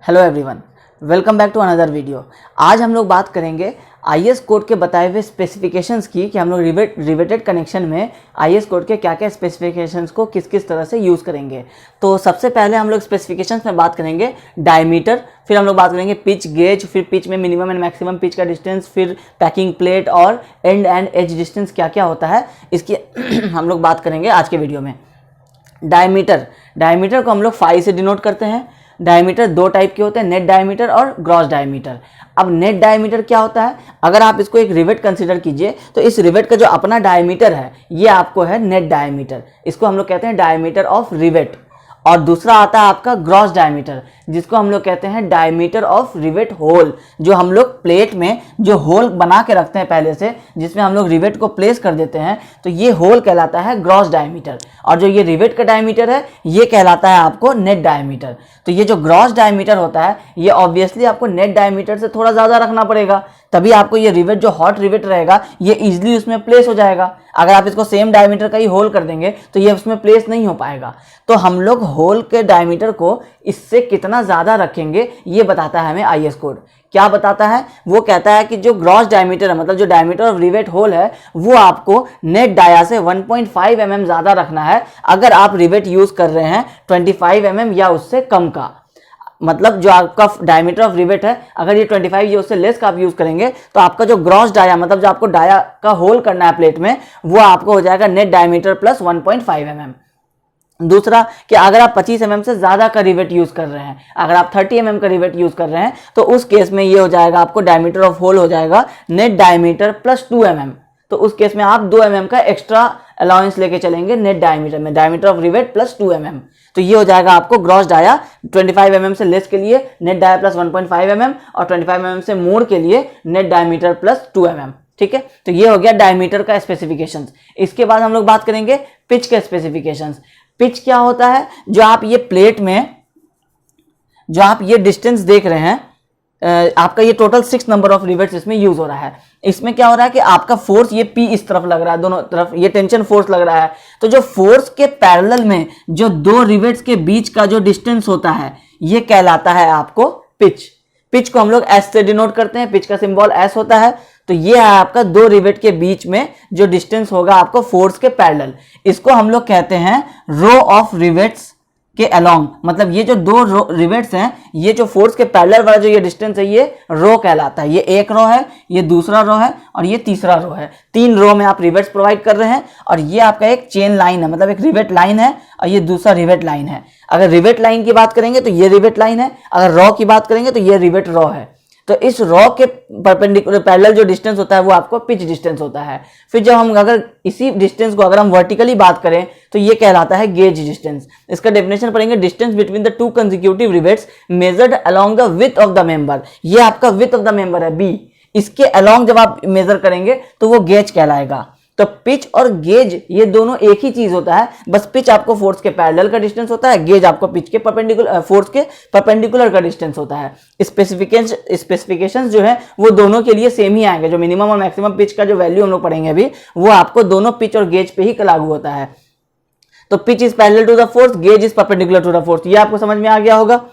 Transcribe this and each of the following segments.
Hello everyone, welcome back to another video. आज हम लोग बात करेंगे आईएस कोड के बताए हुए स्पेसिफिकेशंस की कि हम लोग रिवेटेड कनेक्शन में आईएस कोड के क्या क्या स्पेसिफिकेशंस को किस किस तरह से यूज़ करेंगे। तो सबसे पहले हम लोग स्पेसिफिकेशंस में बात करेंगे डायमीटर, फिर हम लोग बात करेंगे पिच गेज, फिर पिच में मिनिमम एंड मैक्सिमम पिच का डिस्टेंस, फिर पैकिंग प्लेट और एंड एंड एज डिस्टेंस क्या क्या होता है इसकी हम लोग बात करेंगे आज के वीडियो में। डायमीटर को हम लोग फाई से डिनोट करते हैं। डायमीटर दो टाइप के होते हैं, नेट डायमीटर और ग्रॉस डायमीटर। अब नेट डायमीटर क्या होता है, अगर आप इसको एक रिवेट कंसीडर कीजिए तो इस रिवेट का जो अपना डायमीटर है ये आपको है नेट डायमीटर, इसको हम लोग कहते हैं डायमीटर ऑफ रिवेट। और दूसरा आता है आपका ग्रॉस डायमीटर, जिसको हम लोग कहते हैं डायमीटर ऑफ रिवेट होल। जो हम लोग प्लेट में जो होल बना के रखते हैं पहले से, जिसमें हम लोग रिवेट को प्लेस कर देते हैं, तो ये होल कहलाता है ग्रॉस डायमीटर। और जो ये रिवेट का डायमीटर है ये कहलाता है आपको नेट डायमीटर। तो ये जो ग्रॉस डायमीटर होता है ये ऑब्वियसली आपको नेट डायमीटर से थोड़ा ज़्यादा रखना पड़ेगा, तभी आपको ये रिवेट जो हॉट रिवेट रहेगा ये इजीली उसमें प्लेस हो जाएगा। अगर आप इसको सेम डायमीटर का ही होल कर देंगे तो ये उसमें प्लेस नहीं हो पाएगा। तो हम लोग होल के डायमीटर को इससे कितना ज़्यादा रखेंगे ये बताता है हमें आईएस कोड। क्या बताता है, वो कहता है कि जो ग्रॉस डायमीटर है, मतलब जो डायमीटर ऑफ रिवेट होल है, वो आपको नेट डाया से 1.5 mm ज़्यादा रखना है अगर आप रिवेट यूज़ कर रहे हैं 25 mm या उससे कम का। मतलब जो आपका डायमीटर ऑफ रिवेट है अगर ये 25 या उससे लेस का आप यूज़ करेंगे तो आपका जो ग्रॉस डाया, मतलब जो आपको डाया का होल करना है प्लेट में, वो आपको हो जाएगा नेट डायमीटर प्लस 1.5 mm। दूसरा कि अगर आप 25 mm से ज़्यादा का रिवेट यूज़ कर रहे हैं, अगर आप 30 mm का रिवेट यूज़ कर रहे हैं, तो उस केस में ये हो जाएगा आपको डायमीटर ऑफ होल हो जाएगा नेट डायमीटर प्लस 2 mm। तो उस केस में आप 2 mm का एक्स्ट्रा अलाउंस लेके चलेंगे नेट डायमीटर में, diameter of rivet plus 2 mm। तो ये हो जाएगा आपको ग्रॉस डाया 25 mm से लेस के लिए नेट डाया प्लस 1.5 mm और 25 mm से मोर के लिए नेट डायमीटर प्लस 2 mm। ठीक है, तो ये हो गया डायमीटर का स्पेसिफिकेशंस। इसके बाद हम लोग बात करेंगे पिच के स्पेसिफिकेशंस। पिच क्या होता है, जो आप ये प्लेट में जो आप ये डिस्टेंस देख रहे हैं, आपका ये टोटल 6 नंबर ऑफ रिवेट्स इसमें यूज हो रहा है। इसमें क्या हो रहा है कि आपका फोर्स ये P इस तरफ लग रहा है, दोनों तरफ ये टेंशन फोर्स लग रहा है। तो जो फोर्स के पैरेलल में जो दो रिवेट्स के बीच का जो डिस्टेंस होता है ये कहलाता है आपको पिच। पिच को हम लोग S से डिनोट करते हैं, पिच का सिंबल S होता है। तो ये है आपका दो रिवेट के बीच में जो डिस्टेंस होगा आपको फोर्स के पैरेलल, इसको हम लोग कहते हैं रो ऑफ रिवेट्स के अलोंग। मतलब ये जो दो रिवेट्स हैं, ये जो फोर्स के पैरेलल वाला जो ये डिस्टेंस है ये रो कहलाता है। ये एक रो है, ये दूसरा रो है और ये तीसरा रो है। 3 रो में आप रिवेट्स प्रोवाइड कर रहे हैं और ये आपका एक चेन लाइन है, मतलब एक रिवेट लाइन है और ये दूसरा रिवेट लाइन है। अगर रिवेट लाइन की बात करेंगे तो ये रिवेट लाइन है, अगर रो की बात करेंगे तो ये रिवेट रो है। तो इस रॉ के परपेंडिकुलर पैरेलल जो डिस्टेंस होता है वो आपको पिच डिस्टेंस होता है। फिर जब हम अगर इसी डिस्टेंस को अगर हम वर्टिकली बात करें तो ये कहलाता है गेज डिस्टेंस। इसका डेफिनेशन पढ़ेंगे, distance between the two consecutive rivets measured along the width of the member. ये आपका विड्थ ऑफ द मेंबर है बी, इसके अलोंग जब आप मेजर करेंगे तो वो गेज कहलाएगा। तो पिच और गेज ये दोनों एक ही चीज होता है, बस पिच आपको फोर्स के पैरेलल का डिस्टेंस होता है, गेज आपको पिच के परपेंडिकुलर फोर्स के परपेंडिकुलर का डिस्टेंस होता है। स्पेसिफिकेशंस जो है वो दोनों के लिए सेम ही आएंगे। जो मिनिमम और मैक्सिमम पिच का जो वैल्यू हम लोग पढ़ेंगे अभी, वो आपको दोनों पिच और गेज पे ही लागू होता है। तो pitch is parallel to the force, gauge is perpendicular to the force. ये आपको समझ में आ गया होगा।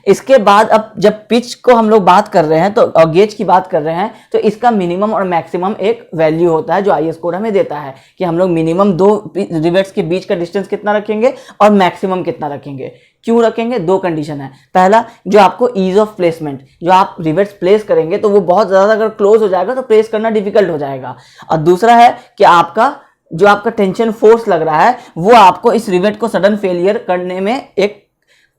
इसके बाद अब जब पिच को हम लोग बात कर रहे हैं तो और गेज की बात कर रहे हैं, तो इसका मिनिमम और मैक्सिमम एक वैल्यू होता है जो आईएस कोड हमें देता है कि हम लोग मिनिमम दो रिवेट्स के बीच का डिस्टेंस कितना रखेंगे और मैक्सिमम कितना रखेंगे। क्यों रखेंगे, दो कंडीशन है। पहला, जो आपको ईज ऑफ प्लेसमेंट, जो आप रिवेट्स प्लेस करेंगे तो वो बहुत ज़्यादा अगर क्लोज हो जाएगा तो प्लेस करना डिफिकल्ट हो जाएगा। और दूसरा है कि जो आपका टेंशन फोर्स लग रहा है वो आपको इस रिवेट को सडन फेलियर करने में एक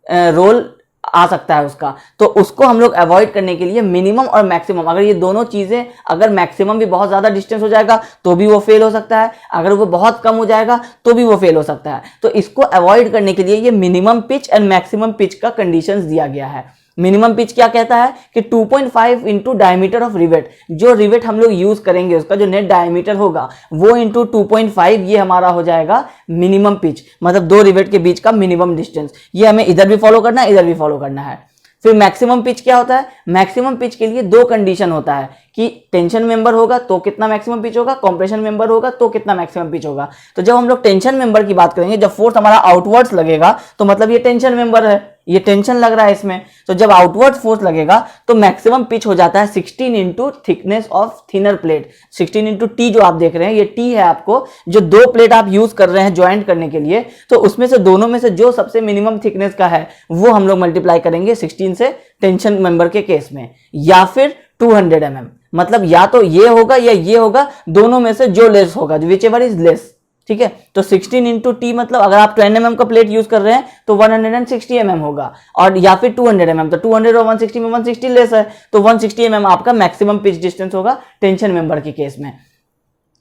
रोल आ सकता है उसका। तो उसको हम लोग अवॉइड करने के लिए मिनिमम और मैक्सिमम, अगर ये दोनों चीजें, अगर मैक्सिमम भी बहुत ज्यादा डिस्टेंस हो जाएगा तो भी वो फेल हो सकता है, अगर वो बहुत कम हो जाएगा तो भी वो फेल हो सकता है। तो इसको अवॉइड करने के लिए ये minimum pitch and maximum pitch का कंडीशंस दिया गया है। मिनिमम पिच क्या कहता है कि 2.5 इंटू डायमीटर ऑफ रिवेट, जो रिवेट हम लोग यूज करेंगे उसका जो नेट डायमीटर होगा वो इंटू 2.5, ये हमारा हो जाएगा मिनिमम पिच, मतलब दो रिवेट के बीच का मिनिमम डिस्टेंस। ये हमें इधर भी फॉलो करना है, इधर भी फॉलो करना है। फिर मैक्सिमम पिच क्या होता है, मैक्सिमम पिच के लिए दो कंडीशन होता है कि टेंशन मेंबर होगा तो कितना मैक्सिमम पिच होगा, कंप्रेशन मेंबर होगा तो कितना मैक्सिमम पिच होगा। तो जब हम लोग टेंशन मेंबर की बात करेंगे, जब फोर्स हमारा आउटवर्ड्स लगेगा तो मतलब ये टेंशन मेंबर है, ये टेंशन लग रहा है इसमें, तो जब आउटवर्ड फोर्स लगेगा तो मैक्सिमम पिच हो जाता है 16 into thickness of thinner plate. 16 into T जो आप देख रहे हैं, ये टी है आपको, जो दो प्लेट आप यूज कर रहे हैं ज्वाइंट करने के लिए, तो उसमें से दोनों में से जो सबसे मिनिमम थिकनेस का है वो हम लोग मल्टीप्लाई करेंगे 16 से टेंशन मेंबर के केस में, या फिर 200 mm। मतलब या तो ये होगा या ये होगा, दोनों में से जो लेस होगा, विच एवर इज लेस। ठीक है, तो 16 इंटू टी मतलब अगर आप 10 mm का प्लेट यूज कर रहे हैं तो 160 mm होगा, और या फिर 200 mm, तो 200 और 160 में 160 लेस है, तो 160 mm आपका मैक्सिमम पिच डिस्टेंस होगा टेंशन मेंबर के केस में।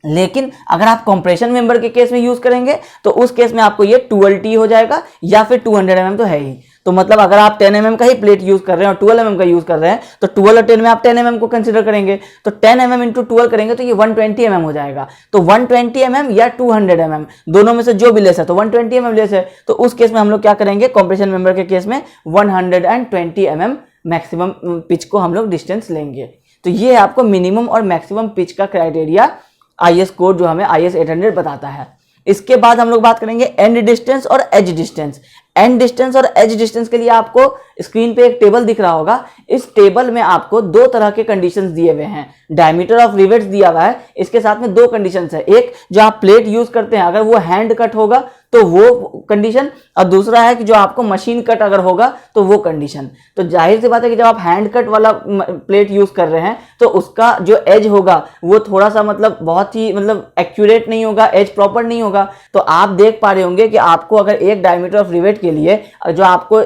लेकिन अगर आप कंप्रेशन मेंबर के केस में यूज करेंगे तो उस केस में आपको ये 12T हो जाएगा, या फिर 200 mm तो है ही। तो मतलब अगर आप 10 mm का ही प्लेट यूज कर रहे हैं और 12 mm का यूज कर रहे हैं, तो 12 और 10 में आप 10 mm को कंसीडर करेंगे, तो 10 mm इंटू 12 करेंगे तो ये 120 mm हो जाएगा। तो 120 mm या 200 mm दोनों में से जो भी लेस है, तो 120 mm लेस है, तो उस केस में हम लोग क्या करेंगे, कंप्रेशन मेंबर के केस में 120 mm मैक्सिमम पिच को हम लोग डिस्टेंस लेंगे। तो ये आपको मिनिमम और मैक्सिमम पिच का क्राइटेरिया IS कोड जो हमें IS 800 बताता है। इसके बाद हम लोग बात करेंगे एंड डिस्टेंस और एज डिस्टेंस। एंड डिस्टेंस और एज डिस्टेंस के लिए आपको स्क्रीन पे एक टेबल दिख रहा होगा। इस टेबल में आपको दो तरह के कंडीशंस दिए हुए हैं। डायमीटर ऑफ रिवेट्स दिया हुआ है, इसके साथ में दो कंडीशंस है। एक जो आप प्लेट यूज करते हैं अगर वो हैंड कट होगा तो वो कंडीशन, और दूसरा है कि जो आपको मशीन कट अगर होगा तो वो कंडीशन। तो जाहिर सी बात है कि जब आप हैंड कट वाला प्लेट यूज कर रहे हैं तो उसका जो एज होगा वो थोड़ा सा मतलब बहुत ही मतलब एक्यूरेट नहीं होगा, एज प्रॉपर नहीं होगा। तो आप देख पा रहे होंगे कि आपको अगर एक डायमीटर ऑफ रिवेट के लिए जो आपको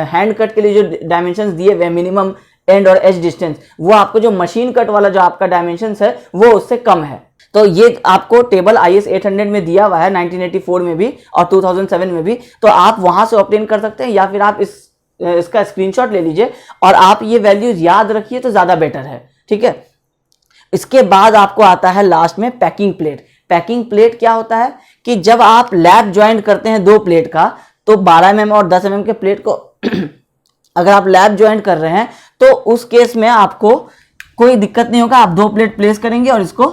हैंड कट के लिए जो डायमेंशंस दिए हुए मिनिमम एंड और एज डिस्टेंस, वो आपको जो मशीन कट वाला जो आपका डायमेंशंस है वो उससे कम है। तो ये आपको टेबल IS 800 में दिया हुआ है, 1984 में भी और 2007 में भी। तो आप वहां से ऑब्टेन कर सकते हैं, या फिर आप इसका स्क्रीनशॉट ले लीजिए और आप ये वैल्यूज याद रखिए तो ज्यादा बेटर है। ठीक है, इसके बाद आपको आता है लास्ट में पैकिंग प्लेट। पैकिंग प्लेट क्या होता है कि जब आप लैप ज्वाइंट करते हैं दो प्लेट का, तो 12 mm और 10 mm के प्लेट को अगर आप लैप ज्वाइंट कर रहे हैं तो उस केस में आपको कोई दिक्कत नहीं होगा, आप दो प्लेट प्लेस करेंगे और इसको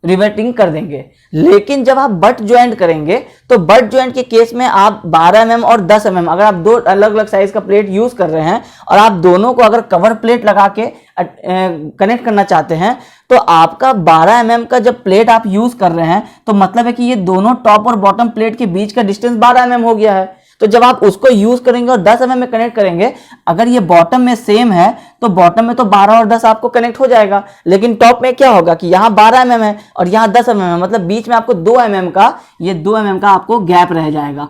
रिवेटिंग कर देंगे। लेकिन जब आप बट ज्वाइंट करेंगे तो बट ज्वाइंट के केस में आप 12 mm और 10 mm अगर आप दो अलग अलग साइज का प्लेट यूज कर रहे हैं और आप दोनों को अगर कवर प्लेट लगा के कनेक्ट करना चाहते हैं, तो आपका 12 mm का जब प्लेट आप यूज कर रहे हैं तो मतलब है कि ये दोनों टॉप और बॉटम प्लेट के बीच का डिस्टेंस 12 mm हो गया है। तो जब आप उसको यूज करेंगे और 10 mm में कनेक्ट करेंगे, अगर ये बॉटम में सेम है तो बॉटम में तो 12 और 10 आपको कनेक्ट हो जाएगा। लेकिन टॉप में क्या होगा कि यहाँ 12 mm है और यहाँ 10 mm है, मतलब बीच में आपको 2 mm का, ये 2 mm का आपको गैप रह जाएगा।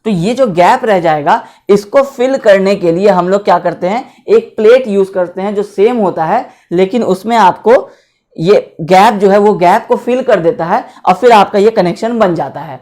तो ये जो गैप रह जाएगा इसको फिल करने के लिए हम लोग क्या करते हैं, एक प्लेट यूज करते हैं जो सेम होता है, लेकिन उसमें आपको ये गैप जो है वो गैप को फिल कर देता है और फिर आपका ये कनेक्शन बन जाता है।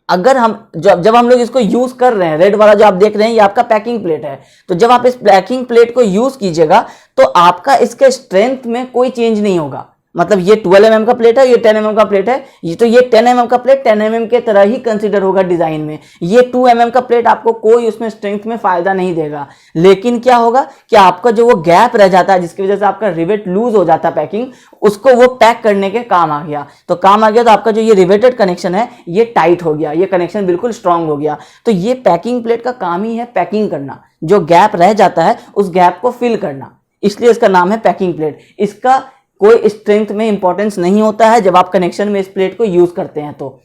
अगर हम जब हम लोग इसको यूज कर रहे हैं, रेड वाला जो आप देख रहे हैं ये आपका पैकिंग प्लेट है, तो जब आप इस पैकिंग प्लेट को यूज कीजिएगा तो आपका इसके स्ट्रेंथ में कोई चेंज नहीं होगा। मतलब ये 12 mm का प्लेट है, ये 10 mm का प्लेट है, ये तो ये 10 mm का प्लेट 10 mm के तरह ही कंसीडर होगा डिजाइन में। ये 2 mm का प्लेट आपको कोई उसमें स्ट्रेंथ में फायदा नहीं देगा। लेकिन क्या होगा कि आपका जो वो गैप रह जाता है जिसकी वजह से आपका रिवेट लूज हो जाता है पैकिंग, उसको वो पैक करने के काम आ गया। तो काम आ गया तो आपका जो ये रिवेटेड कनेक्शन है ये टाइट हो गया, ये कनेक्शन बिल्कुल स्ट्रांग हो गया। तो ये पैकिंग प्लेट का काम ही है पैकिंग करना, जो गैप रह जाता है उस गैप को फिल करना, इसलिए इसका नाम है पैकिंग प्लेट। इसका कोई स्ट्रेंथ में इंपॉर्टेंस नहीं होता है जब आप कनेक्शन में इस प्लेट को यूज करते हैं तो।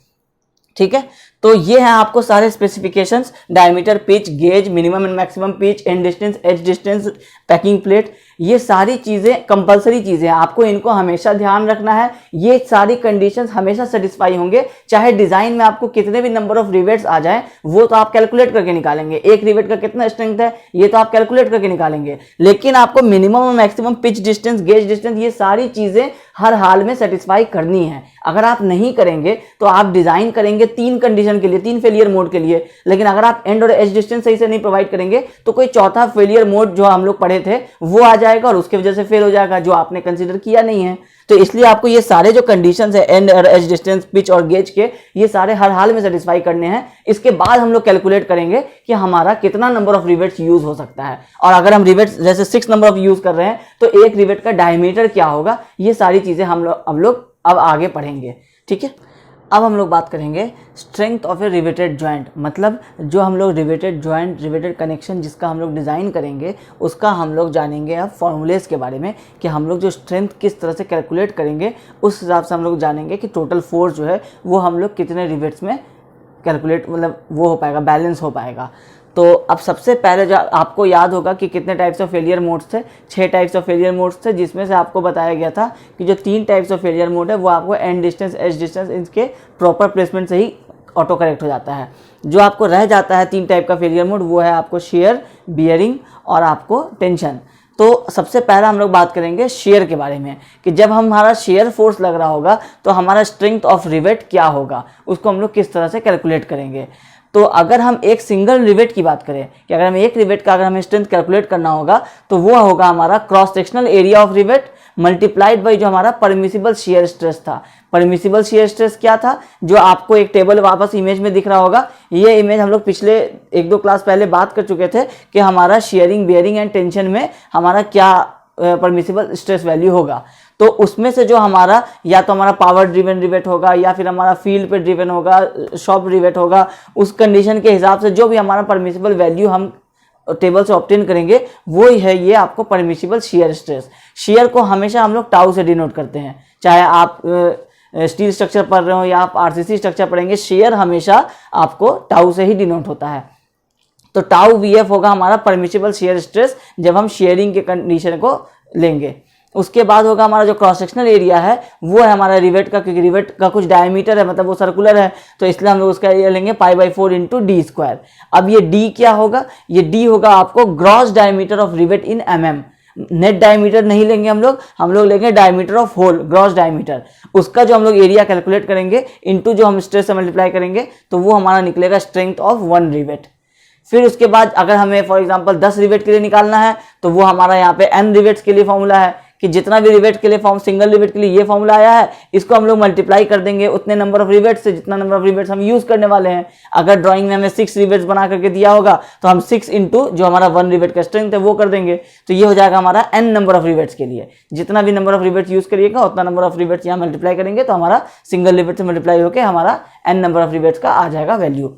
ठीक है, तो ये है आपको सारे specifications, diameter, pitch, gauge, minimum and maximum pitch, end distance, edge distance, packing plate, ये सारी चीजें कंपलसरी चीजें हैं, आपको इनको हमेशा ध्यान रखना है। ये सारी कंडीशंस हमेशा सेटिस्फाई होंगे, चाहे डिजाइन में आपको कितने भी नंबर ऑफ रिवेट्स आ जाए वो तो आप कैलकुलेट करके निकालेंगे। एक रिवेट का कितना स्ट्रेंथ है ये तो आप कैलकुलेट करके निकालेंगे, लेकिन आपको मिनिमम और maximum pitch distance, gauge distance, ये सारी चीजें हर हाल में सेटिस्फाई करनी है। अगर आप नहीं करेंगे तो आप डिजाइन करेंगे 3 कंडीशन के लिए, 3 फेलियर मोड के लिए, लेकिन अगर आप एंड और एज डिस्टेंस सही से नहीं प्रोवाइड करेंगे तो कोई चौथा फेलियर मोड जो हम लोग पढ़े थे वो आ जाएगा और उसकी वजह से फेल हो जाएगा, जो आपने कंसीडर किया नहीं है। तो इसलिए आपको ये सारे जो कंडीशंस है एंड और एज डिस्टेंस, पिच और गेज के, ये सारे हर हाल में सेटिस्फाई करने हैं। इसके बाद हम लोग कैलकुलेट करेंगे कि हमारा कितना नंबर ऑफ रिवेट्स यूज हो सकता है, और अगर हम रिवेट्स जैसे 6 नंबर ऑफ यूज कर रहे हैं तो एक रिवेट का डायमीटर क्या होगा, ये सारी चीजें हम लोग अब आगे पढ़ेंगे। ठीक है, अब हम लोग बात करेंगे strength of A riveted joint, मतलब जो हम लोग रिवेटेड जॉइंट, रिवेटेड कनेक्शन जिसका हम लोग डिज़ाइन करेंगे उसका हम लोग जानेंगे अब फॉर्मूलेस के बारे में, कि हम लोग जो स्ट्रेंथ किस तरह से कैलकुलेट करेंगे उस हिसाब से हम लोग जानेंगे कि टोटल फोर्स जो है वो हम लोग कितने रिवेट्स में कैलकुलेट, मतलब वो हो पाएगा, बैलेंस हो पाएगा। तो अब सबसे पहले जो आपको याद होगा कि कितने टाइप्स ऑफ फेलियर मोड्स थे, 6 टाइप्स ऑफ फेलियर मोड्स थे, जिसमें से आपको बताया गया था कि जो 3 टाइप्स ऑफ फेलियर मोड है वो आपको एंड डिस्टेंस, एज डिस्टेंस, इनके प्रॉपर प्लेसमेंट से ही ऑटो करेक्ट हो जाता है। जो आपको रह जाता है 3 टाइप का फेलियर मोड वो है आपको शेयर, बियरिंग और आपको टेंशन। तो सबसे पहला हम लोग बात करेंगे शेयर के बारे में, कि जब हमारा शेयर फोर्स लग रहा होगा तो हमारा स्ट्रेंथ ऑफ रिवेट क्या होगा, उसको हम लोग किस तरह से कैलकुलेट करेंगे। तो अगर हम एक सिंगल रिवेट की बात करें कि अगर हम एक रिवेट का अगर हमें स्ट्रेंथ कैलकुलेट करना होगा तो वो होगा हमारा cross sectional area of rivet multiplied by जो हमारा परमिसिबल शियर स्ट्रेस था। परमिसिबल शियर स्ट्रेस क्या था, जो आपको एक टेबल वापस इमेज में दिख रहा होगा, ये इमेज हम लोग पिछले 1-2 क्लास पहले बात कर चुके थे कि हमारा शेयरिंग, बियरिंग एंड टेंशन में हमारा क्या परमिसिबल स्ट्रेस वैल्यू होगा। तो उसमें से जो हमारा या तो हमारा पावर ड्रिवन रिवेट होगा या फिर हमारा फील्ड पे ड्रिवन होगा, शॉप रिवेट होगा, उस कंडीशन के हिसाब से जो भी हमारा परमिसिबल वैल्यू हम टेबल से ऑब्टेन करेंगे वो ही है ये आपको परमिसिबल शियर स्ट्रेस। शियर को हमेशा हम लोग टाउ से डिनोट करते हैं, चाहे आप स्टील स्ट्रक्चर पढ़ रहे हो या आप आरसीसी स्ट्रक्चर पढ़ेंगे, शेयर हमेशा आपको टाउ से ही डिनोट होता है। तो टाउ वीएफ होगा हमारा परमिसिबल शेयर स्ट्रेस जब हम शेयरिंग के कंडीशन को लेंगे। उसके बाद होगा हमारा जो क्रॉस सेक्शनल एरिया है वो है हमारा रिवेट का, क्योंकि रिवेट का कुछ डायमीटर है, मतलब वो सर्कुलर है, तो इसलिए हम लोग उसका एरिया लेंगे π/4 इंटू डी स्क्वायर। अब ये डी क्या होगा, ये डी होगा आपको gross diameter of rivet in mm। Net diameter नहीं लेंगे हम लोग लेंगे diameter of hole, gross diameter. उसका जो हम लोग एरिया कैलकुलेट करेंगे इंटू जो हम स्ट्रेस से मल्टीप्लाई करेंगे तो वो हमारा निकलेगा स्ट्रेंथ ऑफ 1 रिवेट। फिर उसके बाद अगर हमें फॉर एग्जांपल 10 रिवेट के लिए निकालना है तो वो हमारा यहाँ पे n रिवेट्स के लिए फॉर्मूला है कि जितना भी रिवेट के लिए सिंगल रिवेट के लिए ये फॉर्मूला आया है इसको हम लोग मल्टीप्लाई कर देंगे उतने नंबर ऑफ रिवेट्स से जितना नंबर ऑफ रिवेट्स हम यूज करने वाले हैं। अगर ड्राइंग में हमें 6 रिवेट्स बना करके दिया होगा तो हम 6 इंटू जो हमारा 1 रिवेट का स्ट्रेंथ है वो कर देंगे, तो ये हो जाएगा हमारा n नंबर ऑफ रिवेट्स के लिए। जितना भी नंबर ऑफ रिवेट्स यूज करिएगा उतना नंबर ऑफ रिवेट्स यहाँ मल्टीप्लाई करेंगे तो हमारा सिंगल रिवेट से मल्टीप्लाई होकर हमारा n नंबर ऑफ रिवेट्स का आ जाएगा वैल्यू।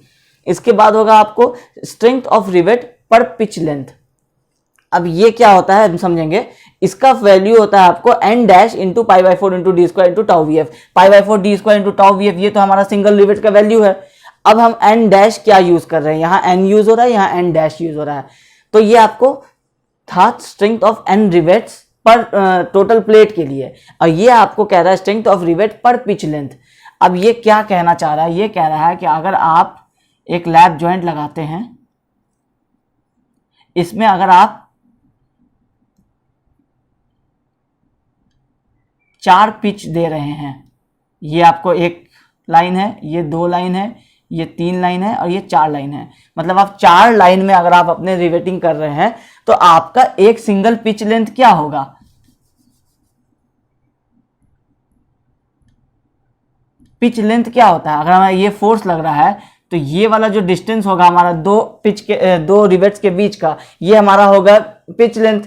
इसके बाद होगा आपको स्ट्रेंथ ऑफ रिवेट पर पिच लेंथ। अब ये क्या होता है हम समझेंगे। इसका वैल्यू होता है आपको n dash into π/4 into D square into tau V F. π/4 D square into tau V F ये तो हमारा सिंगल रिवेट का वैल्यू है। अब हम n डैश क्या यूज कर रहे हैं, यहाँ n यूज हो रहा है, यहाँ n डैश यूज हो रहा है, तो ये आपको था स्ट्रेंथ ऑफ n रिवेट्स पर टोटल प्लेट के लिए, और ये आपको कह रहा है स्ट्रेंथ ऑफ रिवेट पर पिच लेंथ। अब ये क्या कहना चाह रहा है, ये कह रहा है कि अगर आप एक लैप जॉइंट लगाते हैं, इसमें अगर आप 4 पिच दे रहे हैं, ये आपको एक लाइन है, ये 2 लाइन है, ये 3 लाइन है और ये 4 लाइन है, मतलब आप 4 लाइन में अगर आप अपने रिवेटिंग कर रहे हैं तो आपका एक सिंगल पिच लेंथ क्या होगा, पिच लेंथ क्या होता है। अगर हमारा ये फोर्स लग रहा है तो ये वाला जो डिस्टेंस होगा हमारा दो रिवेट्स के बीच का, ये हमारा होगा पिच लेंथ।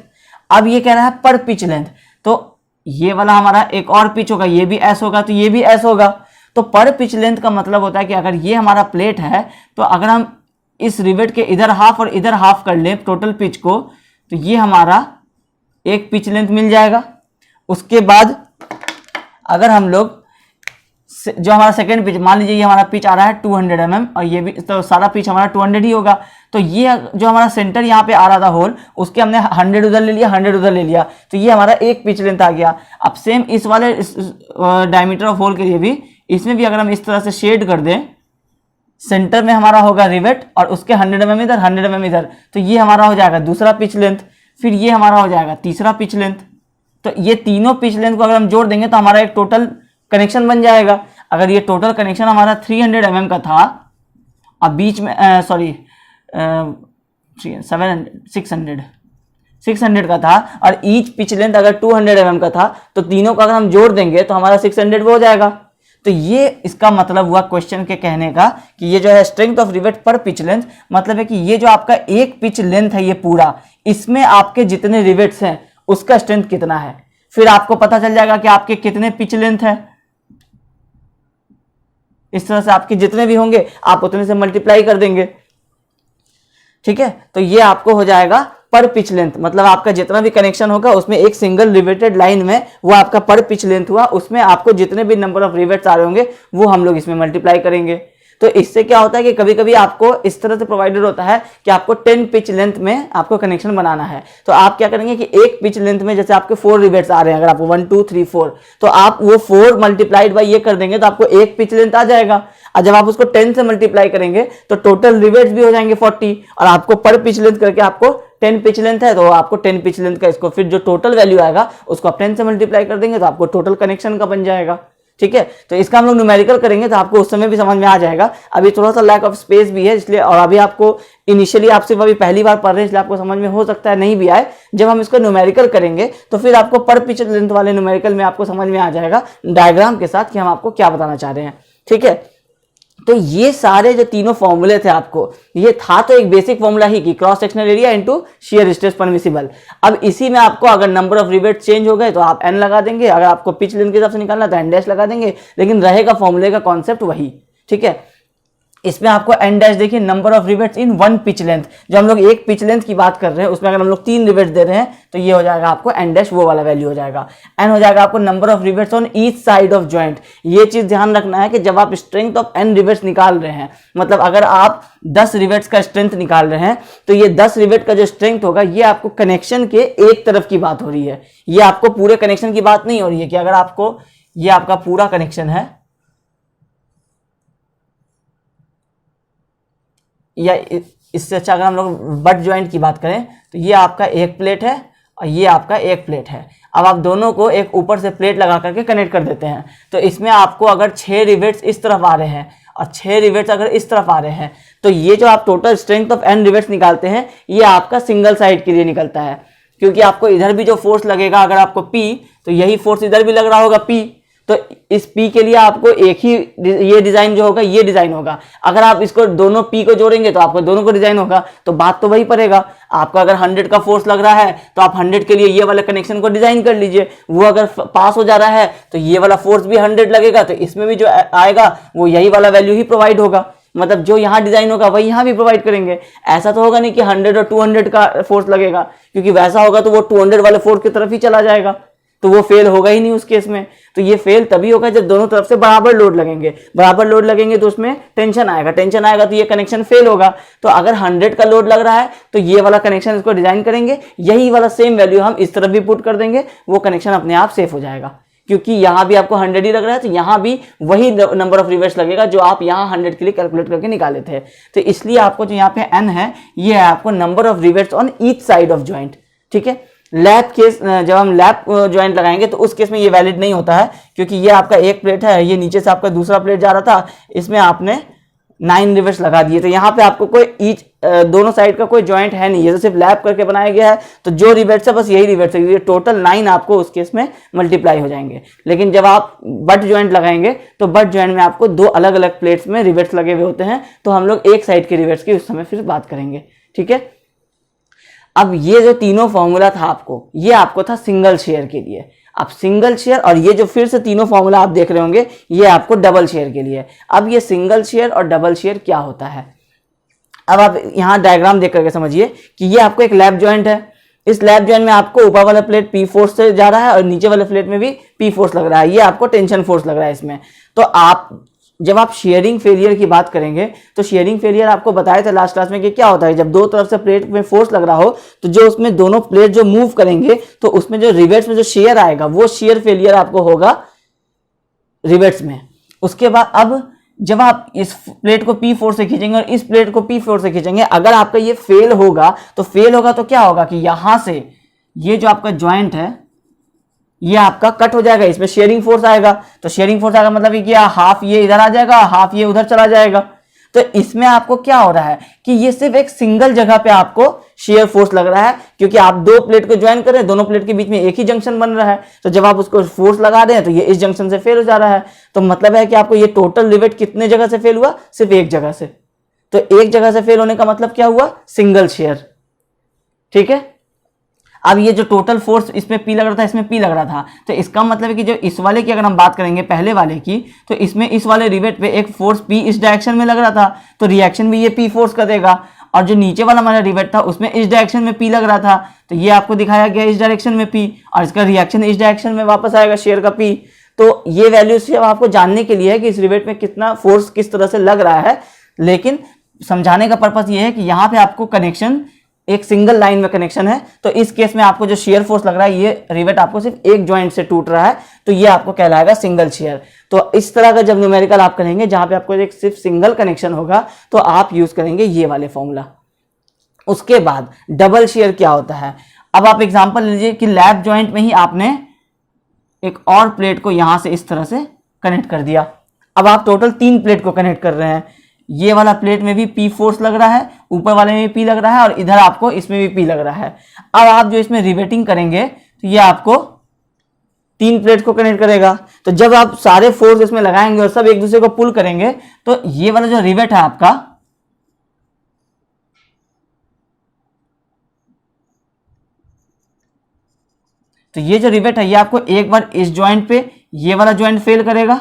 अब ये कह रहा है पर पिच लेंथ, तो ये वाला हमारा एक और पिच होगा, ये भी एस होगा तो ये भी एस होगा। तो पर पिच लेंथ का मतलब होता है कि अगर ये हमारा प्लेट है तो अगर हम इस रिवेट के इधर हाफ और इधर हाफ कर लें टोटल पिच को तो ये हमारा एक पिच लेंथ मिल जाएगा। उसके बाद अगर हम लोग जो हमारा सेकेंड पिच, मान लीजिए ये हमारा पिच आ रहा है 200 mm और ये भी, तो सारा पिच हमारा 200 ही होगा, तो ये जो हमारा सेंटर यहाँ पे आ रहा था होल, उसके हमने 100 उधर ले लिया, 100 उधर ले लिया, तो ये हमारा एक पिच लेंथ आ गया। अब सेम इस वाले डायमीटर ऑफ होल के लिए भी, इसमें भी अगर हम इस तरह से शेड कर दें, सेंटर में हमारा होगा रिवेट और उसके 100 mm इधर, 100 mm इधर, तो ये हमारा हो जाएगा दूसरा पिच लेंथ। फिर ये हमारा हो जाएगा तीसरा पिच लेंथ। तो ये तीनों पिच लेंथ को अगर हम जोड़ देंगे तो हमारा एक टोटल कनेक्शन बन जाएगा। अगर ये टोटल कनेक्शन हमारा 300 mm का था, अब बीच में 600 का था और ईच पिच लेंथ अगर 200 mm का था, तो तीनों को अगर हम जोड़ देंगे तो हमारा 600 हो जाएगा। तो ये इसका मतलब हुआ क्वेश्चन के कहने का कि ये जो है स्ट्रेंथ ऑफ रिवेट पर पिच लेंथ, मतलब है कि ये जो आपका एक पिच लेंथ है ये पूरा, इसमें आपके जितने रिवेट्स हैं उसका स्ट्रेंथ कितना है। फिर आपको पता चल जाएगा कि आपके कितने पिच लेंथ है। इस तरह से आपके जितने भी होंगे आप उतने से मल्टीप्लाई कर देंगे, ठीक है। तो ये आपको हो जाएगा पर पिच लेंथ, मतलब आपका जितना भी कनेक्शन होगा उसमें एक सिंगल रिवेटेड लाइन में वो आपका पर पिच लेंथ हुआ, उसमें आपको जितने भी नंबर ऑफ रिवेट्स आ रहे होंगे वो हम लोग इसमें मल्टीप्लाई करेंगे। तो इससे क्या होता है कि कभी कभी आपको इस तरह से प्रोवाइडेड होता है कि आपको 10 पिच लेंथ में आपको कनेक्शन बनाना है, तो आप क्या करेंगे कि एक पिच लेंथ में जैसे आपके 4 रिवेट्स आ रहे हैं, अगर आपको 1 2 3 4, तो आप वो 4 मल्टीप्लाइड बाई ये कर देंगे तो आपको एक पिच लेंथ आ जाएगा। और जब आप उसको 10 से मल्टीप्लाई करेंगे तो टोटल रिवेट्स भी हो जाएंगे 40, और आपको पर पिच लेंथ करके आपको 10 पिच लेंथ है तो आपको 10 पिच लेंथ का इसको फिर जो टोटल वैल्यू आएगा उसको आप 10 से मल्टीप्लाई कर देंगे तो आपको टोटल कनेक्शन का बन जाएगा, ठीक है। तो इसका हम लोग न्यूमेरिकल करेंगे तो आपको उस समय भी समझ में आ जाएगा। अभी थोड़ा सा लैक ऑफ स्पेस भी है इसलिए, और अभी आपको इनिशियली आप सिर्फ अभी पहली बार पढ़ रहे हैं इसलिए आपको समझ में हो सकता है नहीं भी आए। जब हम इसको न्यूमेरिकल करेंगे तो फिर आपको पर पिच लेंथ वाले न्यूमेरिकल में आपको समझ में आ जाएगा डायग्राम के साथ कि हम आपको क्या बताना चाह रहे हैं, ठीक है। तो ये सारे जो तीनों फॉर्मूले थे आपको, ये था तो एक बेसिक फॉर्मूला ही कि cross sectional area into shear stress permissible. अब इसी में आपको अगर नंबर ऑफ रिवेट चेंज हो गए तो आप एन लगा देंगे, अगर आपको पिच लेंथ के हिसाब से निकालना तो एन डैश लगा देंगे, लेकिन रहेगा फॉर्मूले का कॉन्सेप्ट वही, ठीक है। इसमें आपको एन डैश देखिए number of rivets in one pitch length, जो हम लोग एक पिच लेंथ की बात कर रहे हैं उसमें अगर हम लोग 3 रिवेट्स दे रहे हैं तो ये हो जाएगा आपको एन डैश, वो वाला वैल्यू हो जाएगा। एन हो जाएगा आपको number of rivets on each side of joint. ये चीज ध्यान रखना है कि जब आप स्ट्रेंथ ऑफ एन रिवेट्स निकाल रहे हैं, मतलब अगर आप 10 रिवेट्स का स्ट्रेंथ निकाल रहे हैं तो ये 10 रिवेट का जो स्ट्रेंथ होगा ये आपको कनेक्शन के एक तरफ की बात हो रही है, ये आपको पूरे कनेक्शन की बात नहीं हो रही है कि अगर आपको ये आपका पूरा कनेक्शन है या इससे अच्छा अगर हम लोग बट ज्वाइंट की बात करें तो ये आपका एक प्लेट है और ये आपका एक प्लेट है। अब आप दोनों को एक ऊपर से प्लेट लगा करके कनेक्ट कर देते हैं, तो इसमें आपको अगर 6 रिवेट्स इस तरफ आ रहे हैं और 6 रिवेट्स अगर इस तरफ आ रहे हैं तो ये जो आप total strength of N rivets निकालते हैं ये आपका सिंगल साइड के लिए निकलता है, क्योंकि आपको इधर भी जो फोर्स लगेगा अगर आपको P तो यही फोर्स इधर भी लग रहा होगा P, तो इस P के लिए आपको एक ही ये डिजाइन जो होगा ये डिजाइन होगा। अगर आप इसको दोनों P को जोड़ेंगे तो आपको दोनों को डिजाइन होगा, तो बात तो वही पड़ेगा। आपका अगर 100 का फोर्स लग रहा है तो आप 100 के लिए ये वाले कनेक्शन को डिजाइन कर लीजिए, वो अगर पास हो जा रहा है तो ये वाला फोर्स भी 100 लगेगा, तो इसमें भी जो आएगा वो यही वाला वैल्यू ही प्रोवाइड होगा, मतलब जो यहाँ डिजाइन होगा वही यहाँ भी प्रोवाइड करेंगे। ऐसा तो होगा नहीं कि 100 और 200 का फोर्स लगेगा, क्योंकि वैसा होगा तो वो 200 वाले फोर्स की तरफ ही चला जाएगा, तो वो फेल होगा ही नहीं उस केस में। तो ये फेल तभी होगा जब दोनों तरफ से बराबर लोड लगेंगे, बराबर लोड लगेंगे तो उसमें टेंशन आएगा, टेंशन आएगा तो ये कनेक्शन फेल होगा। तो अगर 100 का लोड लग रहा है तो ये वाला कनेक्शन इसको डिजाइन करेंगे, यही वाला सेम वैल्यू हम इस तरफ भी पुट कर देंगे, वो कनेक्शन अपने आप सेफ हो जाएगा, क्योंकि यहाँ भी आपको 100 ही लग रहा है तो यहाँ भी वही नंबर ऑफ रिवेट्स लगेगा जो आप यहाँ 100 के लिए कैलकुलेट करके निकाले थे। तो इसलिए आपको जो यहाँ पे एन है ये है आपको number of rivets on each side of joint, ठीक है। लैप केस, जब हम लैप ज्वाइंट लगाएंगे तो उस केस में ये वैलिड नहीं होता है, क्योंकि ये आपका एक प्लेट है, ये नीचे से आपका दूसरा प्लेट जा रहा था, इसमें आपने 9 रिवेट्स लगा दिए, तो यहाँ पे आपको कोई दोनों साइड का कोई ज्वाइंट है नहीं, ये तो सिर्फ लैप करके बनाया गया है, तो जो रिवेट्स है बस यही रिवेट्स है, ये टोटल 9 आपको उस केस में मल्टीप्लाई हो जाएंगे। लेकिन जब आप बट ज्वाइंट लगाएंगे तो बट ज्वाइंट में आपको 2 अलग अलग प्लेट्स में रिवेट्स लगे हुए होते हैं, तो हम लोग एक साइड के रिवेट्स की उस समय फिर बात करेंगे, ठीक है। अब ये जो तीनों फॉर्मूला था आपको, ये आपको था सिंगल शेयर के लिए। अब सिंगल शेयर और ये जो फिर से तीनों फॉर्मूला आप देख रहे होंगे ये आपको डबल शेयर के लिए। अब ये सिंगल शेयर और डबल शेयर क्या होता है, अब आप यहाँ डायग्राम देख करके समझिए कि ये आपको एक लैप जॉइंट है, इस लैप जॉइंट में आपको ऊपर वाला प्लेट P फोर्स से जा रहा है और नीचे वाले प्लेट में भी P फोर्स लग रहा है, ये आपको टेंशन फोर्स लग रहा है इसमें। तो आप जब आप शेयरिंग फेलियर की बात करेंगे तो शेयरिंग फेलियर आपको बताया था लास्ट क्लास में कि क्या होता है, जब दो तरफ से प्लेट में फोर्स लग रहा हो तो जो उसमें दोनों प्लेट जो मूव करेंगे तो उसमें जो रिवेट्स में जो शेयर आएगा वो शेयर फेलियर आपको होगा रिवेट्स में। उसके बाद अब जब आप इस प्लेट को P फोर्स से खींचेंगे और इस प्लेट को P फोर्स से खींचेंगे, अगर आपका ये फेल होगा तो क्या होगा कि यहां से ये जो आपका ज्वाइंट है ये आपका कट हो जाएगा, इसमें शेयरिंग फोर्स आएगा, तो शेयरिंग फोर्स आएगा मतलब कि हाफ ये इधर आ जाएगा, हाफ ये उधर चला जाएगा। तो इसमें आपको क्या हो रहा है कि ये सिर्फ एक सिंगल जगह पे आपको शेयर फोर्स लग रहा है, क्योंकि आप दो प्लेट को ज्वाइन कर रहे हैं, दोनों प्लेट के बीच में एक ही जंक्शन बन रहा है, तो जब आप उसको फोर्स लगा रहे हैं तो ये इस जंक्शन से फेल हो जा रहा है। तो मतलब है कि आपको ये टोटल रिवेट कितने जगह से फेल हुआ, सिर्फ एक जगह से। तो एक जगह से फेल होने का मतलब क्या हुआ, सिंगल शेयर, ठीक है। अब ये जो टोटल फोर्स इसमें P लग रहा था, इसमें P लग रहा था, तो इसका मतलब है कि जो इस वाले की अगर हम बात करेंगे पहले वाले की, तो इसमें इस वाले रिवेट पे एक फोर्स P इस डायरेक्शन में लग रहा था, तो रिएक्शन भी ये P फोर्स का देगा। और जो नीचे वाला हमारा रिवेट था उसमें इस डायरेक्शन में P लग रहा था, तो ये आपको दिखाया गया इस डायरेक्शन में P, और इसका रिएक्शन इस डायरेक्शन में वापस आएगा शेयर का P। तो ये वैल्यू सिर्फ आपको जानने के लिए है कि इस रिवेट में कितना फोर्स किस तरह से लग रहा है, लेकिन समझाने का पर्पस ये है कि यहाँ पे आपको कनेक्शन एक सिंगल लाइन में कनेक्शन है, तो इस केस में आपको जो शेयर फोर्स लग रहा है ये रिवेट आपको सिर्फ एक जॉइंट से टूट रहा है, तो ये आपको कहलाएगा सिंगल शेयर। तो इस तरह का जब न्यूमेरिकल आप करेंगे जहां पे आपको एक सिर्फ सिंगल कनेक्शन होगा तो आप यूज करेंगे ये वाले फॉर्मूला। उसके बाद डबल शेयर क्या होता है, अब आप एग्जांपल लीजिए कि लैप जॉइंट में ही आपने एक और प्लेट को यहां से इस तरह से कनेक्ट कर दिया। अब आप टोटल 3 प्लेट को कनेक्ट कर रहे हैं, ये वाला प्लेट में भी P फोर्स लग रहा है, ऊपर वाले में भी P लग रहा है, और इधर आपको इसमें भी P लग रहा है। अब आप जो इसमें रिवेटिंग करेंगे तो ये आपको 3 प्लेट को कनेक्ट करेगा, तो जब आप सारे फोर्स इसमें लगाएंगे और सब एक दूसरे को पुल करेंगे तो ये वाला जो रिवेट है आपका, तो ये जो रिवेट है ये आपको एक बार इस जॉइंट पे ये वाला जॉइंट फेल करेगा